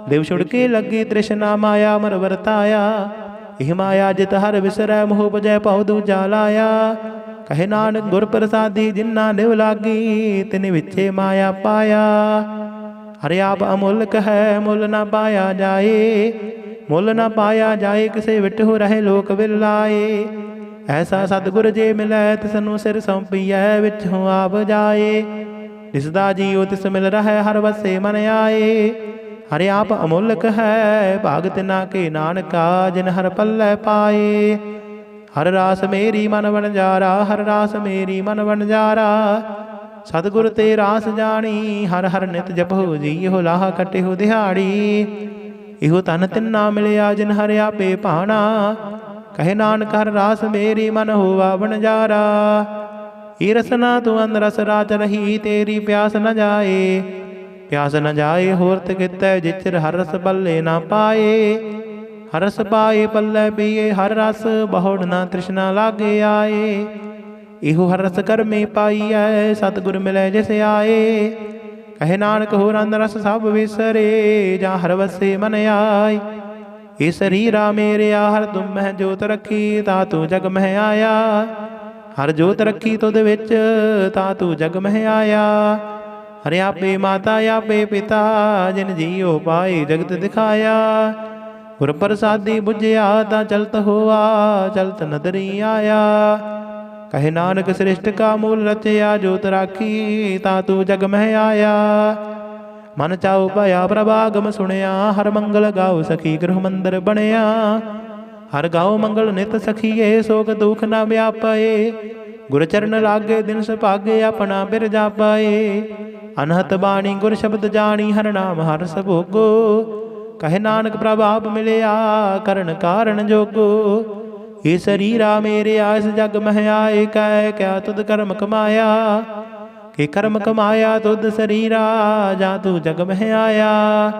ਦਿਵ ਛੁੜਕੇ ਲੱਗੀ ਤ੍ਰਿਸ਼ਨਾ ਮਾਇਆ ਮਰ ਵਰਤਾਇਆ। ਇਹ ਮਾਇਆ ਜਿਤ ਹਰ ਵਿਸਰੈ ਮੋਹ ਬਜੈ ਭਉ ਦੂਜਾ ਲਾਇਆ। ਕਹੇ ਨਾਨਕ ਗੁਰ ਪ੍ਰਸਾਦੀ ਜਿਨਾ ਨਿਵ ਲਾਗੀ ਤਿਨ ਵਿਚੇ ਮਾਇਆ ਪਾਇਆ। ਹਰਿ ਆਪ ਅਮੁੱਲਕ ਹੈ ਮੁੱਲ ਨਾ ਪਾਇਆ ਜਾਏ। ਮੁੱਲ ਨਾ ਪਾਇਆ ਜਾਏ ਕਿਸੇ ਵਿਟਹੁ ਰਹੇ ਲੋਕ ਵਿਲਾਏ। ਐਸਾ ਸਤਿਗੁਰ ਜੇ ਮਿਲੈ ਤਿਸਨੂੰ ਸਿਰ ਸੌਂਪੀਐ ਵਿਚੋਂ ਆਪ ਜਾਏ। ਜਿਸਦਾ ਜੀਉ ਤਿਸ ਮਿਲ ਰਹਿ ਹਰ ਵਸੇ ਮਨ ਆਏ। ਹਰਿ ਆਪ ਅਮੁੱਲਕ ਹੈ ਭਾਗ ਤਿਨਾ ਕੇ ਨਾਨਕਾ ਜਿਨ ਹਰ ਪੱਲੇ ਪਾਏ। ਹਰ ਰਾਸ ਮੇਰੀ ਮਨ ਵਣਜਾਰਾ, ਹਰ ਰਾਸ ਮੇਰੀ ਮਨ ਵਣਜਾਰਾ। ਸਤਿਗੁਰ ਤੇ ਰਾਸ ਜਾਣੀ, ਹਰ ਹਰ ਨਿਤ ਜਪੋ ਜੀ, ਇਹੋ ਲਾਹਾ ਕਟਿਹੋ ਦਿਹਾੜੀ। ਇਹੋ ਤਨ ਤਿੰਨਾ ਮਿਲਿਆ ਜਿਨ ਹਰਿ ਆਪੇ ਭਾਣਾ, ਕਹੇ ਨਾਨਕ ਹਰ ਰਾਸ ਮੇਰੀ ਮਨ ਹੋਵਾ ਵਣਜਾਰਾ। ਈ ਰਸਨਾ ਤੂੰ ਅੰਧ ਰਸ ਰਾਚ ਰਹੀ, ਤੇਰੀ ਪਿਆਸ ਨ ਜਾਏ, ਪਿਆਸ ਨ ਜਾਏ ਹੋਰਤ ਕਿਤੈ, ਜਿਚਰ ਹਰ ਰਸ ਪੱਲੇ ਨਾ ਪਾਏ। ਹਰ ਰਸ ਪਾਏ ਪੱਲੇ ਪੀਏ, ਹਰ ਰਸ ਬਹੁੜ ਨਾ ਤ੍ਰਿਸ਼ਨਾ ਲਾਗੇ ਆਏ। ਇਹੋ ਹਰ ਰਸ ਕਰਮੇ ਪਾਈਐ, ਸਤਿਗੁਰ ਮਿਲੈ ਜਿਸ ਆਏ। ਕਹੇ ਨਾਨਕ ਹੋਰ ਅੰਧ ਰਸ ਸਭ ਵਿਸਰੇ, ਜਾਂ ਹਰ ਵਸੇ ਮਨ ਆਏ। ਇਹ ਸਰੀਰਾ ਮੇਰਿਆ ਹਰ ਤੁਮ ਮਹਿ ਜੋਤ ਰੱਖੀ, ਤਾ ਤੂੰ ਜਗ ਮਹਿ ਆਇਆ। ਹਰ ਜੋਤ ਰੱਖੀ ਤੁਧ ਵਿੱਚ, ਤਾ ਤੂੰ ਜਗ ਮਹਿ ਆਇਆ। ਹਰਿ ਆਪੇ ਮਾਤਾ ਆਪੇ ਪਿਤਾ, ਜਿਨ ਜੀਉ ਪਾਏ ਜਗਤ ਦਿਖਾਇਆ। ਗੁਰ ਪ੍ਰਸਾਦੀ ਬੁਝਿਆ, ਤਾਂ ਚਲਤ ਹੋਆ ਚਲਤ ਨਦਰੀ ਆਇਆ। ਕਹੇ ਨਾਨਕ ਸ੍ਰਿਸ਼ਟ ਕਾ ਮੂਲ ਰਚਿਆ, ਜੋਤ ਰਾਖੀ ਤਾ ਤੂੰ ਜਗ ਮਹਿ ਆਇਆ। ਮਨ ਚਾਉ ਭਇਆ ਪ੍ਰਭਾਗਮ ਸੁਣਿਆ, ਹਰ ਮੰਗਲ ਗਾਉ ਸਖੀ ਗ੍ਰਹ ਮੰਦਰ ਬਣਿਆ। ਹਰ ਗਾਉ ਮੰਗਲ ਨਿਤ ਸਖੀਏ, ਸੋਗ ਦੁਖ ਨਾ ਵਿਆਪਏ। ਗੁਰ ਚਰਨ ਲਾਗੇ ਦਿਨ ਸੁਭਾਗੇ, ਆਪਣਾ ਬਿਰਜਾ ਪਾਏ। ਅਨਹਤ ਬਾਣੀ ਗੁਰ ਸ਼ਬਦ ਜਾਣੀ, ਹਰ ਨਾਮ ਹਰ ਸਭੋਗੋ। ਕਹੇ ਨਾਨਕ ਪ੍ਰਭ ਆਪ ਮਿਲਿਆ, ਕਰਨ ਕਾਰਨ ਜੋਗੋ। ਇਹ ਸਰੀਰਾ ਮੇਰਿਆ ਇਸ ਜਗ ਮਹਿ ਆਏ, ਕਹਿ ਕਿਆ ਤੁਧ ਕਰਮ ਕਮਾਇਆ। ਕਿ ਕਰਮ ਕਮਾਇਆ ਤੁਧ ਸਰੀਰਾ, ਜਾਂ ਤੂੰ ਜਗ ਮਹਿ ਆਇਆ।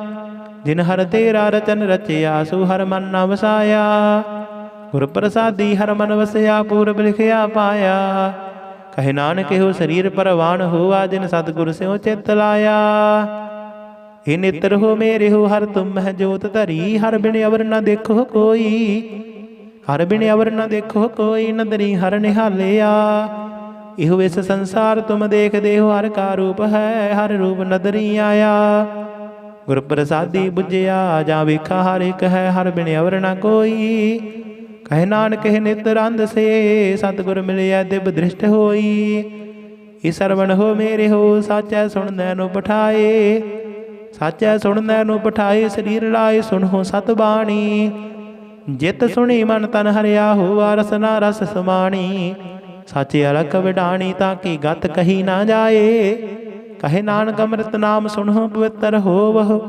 ਜਿਨ ਹਰ ਤੇਰਾ ਰਚਨ ਰਚਿਆ, ਸੋ ਹਰ ਮਨ ਨਾ ਵਸਾਇਆ। ਗੁਰ ਪ੍ਰਸਾਦੀ ਹਰ ਮਨ ਵਸਿਆ, ਪੂਰਬ ਲਿਖਿਆ ਪਾਇਆ। ਕਹੇ ਨਾਨਕ ਇਹੋ ਸਰੀਰ ਪਰਵਾਨ ਹੋਆ, ਜਿਨ ਸਤਿਗੁਰ ਸਿਉ ਚਿਤ ਲਾਇਆ। ਇਹ ਨੇਤਰ ਹੋ ਮੇਰੇ ਹੋ ਹਰ ਤੁਮ ਮਹਿ ਜੋਤ ਧਰੀ, ਹਰ ਬਿਨ ਅਵਰ ਨਾ ਦੇਖੋ ਕੋਈ। ਹਰ ਬਿਨ ਅਵਰ ਨਾ ਦੇਖੋ ਕੋਈ, ਨਦਰੀ ਹਰ ਨਿਹਾਲਿਆ। ਇਹੋ ਇਸ ਸੰਸਾਰ ਤੁਮ ਦੇਖਦੇ ਹੋ, ਹਰ ਕਾ ਰੂਪ ਹੈ ਹਰ ਰੂਪ ਨਦਰੀ ਆਇਆ। ਗੁਰ ਪ੍ਰਸਾਦੀ ਬੁਝਿਆ, ਜਾਂ ਵੇਖਾ ਹਰ ਇੱਕ ਹੈ, ਹਰ ਬਿਨ ਅਵਰ ਨਾ ਕੋਈ। ਕਹੇ ਨਾਨਕ ਇਹ ਨਿਤ ਰੰਦ ਸੇ, ਸਤਿਗੁਰ ਮਿਲਿਆ ਦਿਵ ਦ੍ਰਿਸ਼ਟ ਹੋਈ। ਇਹ ਸਰਵਣ ਹੋ ਮੇਰੇ ਹੋ, ਸਾਚੈ ਸੁਣਨੈ ਨੂੰ ਪਠਾਏ। ਸਾਚੈ ਸੁਣਨੈ ਨੂੰ ਪਠਾਏ, ਸਰੀਰ ਲਾਏ ਸੁਣੋ ਸਤ ਬਾਣੀ। ਜਿਤ ਸੁਣੀ ਮਨ ਤਨ ਹਰਿਆ, ਹੋਆ ਰਸਨਾ ਰਸ ਸਮਾਣੀ। ਸਾਚੇ ਅਲਖ ਵਿਡਾਣੀ, ਤਾਂ ਕਿ ਗਤ ਕਹੀ ਨਾ ਜਾਏ। ਕਹੇ ਨਾਨਕ ਅੰਮ੍ਰਿਤ ਨਾਮ ਸੁਣੋ ਪਵਿੱਤਰ ਹੋਵਹੁ,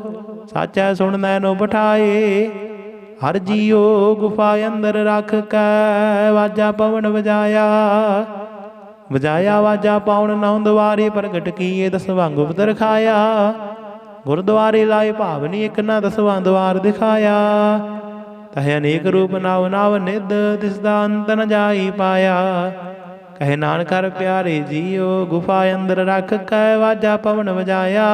ਸਾਚੈ ਸੁਣਨੈ ਨੂੰ ਪਠਾਏ। ਹਰ ਜੀਉ ਗੁਫਾ ਅੰਦਰ ਰੱਖ ਕੈ, ਵਾਜਾ ਪਵਨ ਵਜਾਇਆ। ਵਜਾਇਆ ਵਾਜਾ ਪਾਉਣ ਨੌ ਦੁਆਰੇ, ਪ੍ਰਗਟ ਕੀਏ ਦਸਵਾਂ ਗੁਪਤ ਰਖਾਇਆ। ਗੁਰਦੁਆਰੇ ਲਾਏ ਭਾਵਨੀ, ਇੱਕ ਨਾ ਦਸਵਾਂ ਦੁਆਰ ਦਿਖਾਇਆ। ਤਹਿ ਅਨੇਕ ਰੂਪ ਨਵ ਨਵ ਨਿਧ, ਦਿਸਦਾ ਅੰਤ ਨ ਜਾਈ ਪਾਇਆ। ਕਹੇ ਨਾਨਕ ਹਰ ਪਿਆਰੇ ਜੀਓ, ਗੁਫਾ ਅੰਦਰ ਰੱਖ ਕੈ, ਵਾਜਾ ਪਵਨ ਵਜਾਇਆ।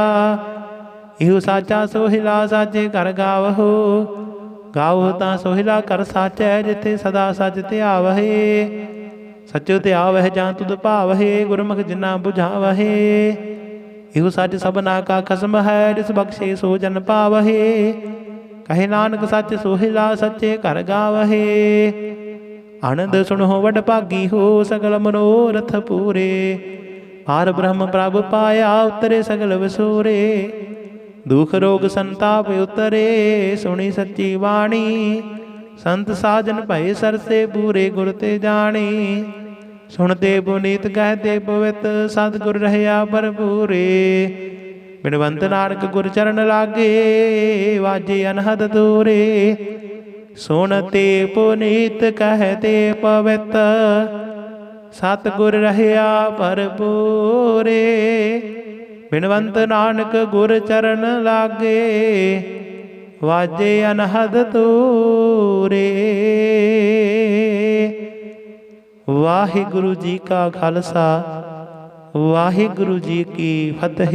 ਇਹੋ ਸਾਚਾ ਸੋਹਿਲਾ, ਸਾਚੇ ਘਰ ਗਾਵਹੋ। ਗਾਵੋ ਤਾਂ ਸੋਹਿਲਾ ਕਰ ਸਾਚੈ, ਜਿੱਥੇ ਸਦਾ ਸਚ ਧਿਆਵਹੇ। ਸਚੋ ਧਿਆਵਹਿ ਜਾਂ ਤੁਧ ਭਾਵਹਿ, ਗੁਰਮੁਖ ਜਿਨਾ ਬੁਝਾਵਹਿ। ਇਹੋ ਸੱਚ ਸਭਨਾ ਕਾ ਖਸਮ ਹੈ, ਜਿਸ ਬਖਸ਼ੇ ਸੋ ਜਨ ਪਾਵਹਿ। ਕਹੇ ਨਾਨਕ ਸੱਚ ਸੋਹਿਲਾ, ਸੱਚੇ ਘਰ ਗਾਵਹਿ। ਆਨੰਦ ਸੁਣੋ ਵਡ ਭਾਗੀ ਹੋ, ਸਗਲ ਮਨੋਰਥ ਪੂਰੇ। ਪਾਰ ਬ੍ਰਹਮ ਪ੍ਰਭ ਪਾਇਆ, ਉਤਰੇ ਸਗਲ ਵਿਸੂਰੇ। ਦੁਖ ਰੋਗ ਸੰਤਾਪ ਉਤਰੇ, ਸੁਣੀ ਸੱਚੀ ਬਾਣੀ। ਸੰਤ ਸਾਜਨ ਭਏ ਸਰਸੇ, ਪੂਰੇ ਗੁਰ ਤੇ ਜਾਣੀ। ਸੁਣਤੇ ਪੁਨੀਤ ਕਹਤੇ ਪਵਿੱਤ, ਸਤਿਗੁਰ ਰਹਿਆ ਭਰਪੂਰੇ। ਬਿਨਵੰਤ ਨਾਨਕ ਗੁਰ ਚਰਨ ਲਾਗੇ, ਵਾਜੇ ਅਨਹਦ ਦੂਰੇ। ਸੁਣਤੇ ਪੁਨੀਤ ਕਹਤੇ ਪਵਿੱਤ, ਸਤਿਗੁਰ ਰਹਿਆ ਭਰਪੂਰੇ। ਬਿਨਵੰਤ ਨਾਨਕ ਗੁਰ ਚਰਨ ਲਾਗੇ, ਵਾਜੇ ਅਨਹਦ ਤੂਰੇ। ਵਾਹਿਗੁਰੂ ਜੀ ਕਾ ਖਾਲਸਾ, ਵਾਹਿਗੁਰੂ ਜੀ ਕੀ ਫਤਿਹ।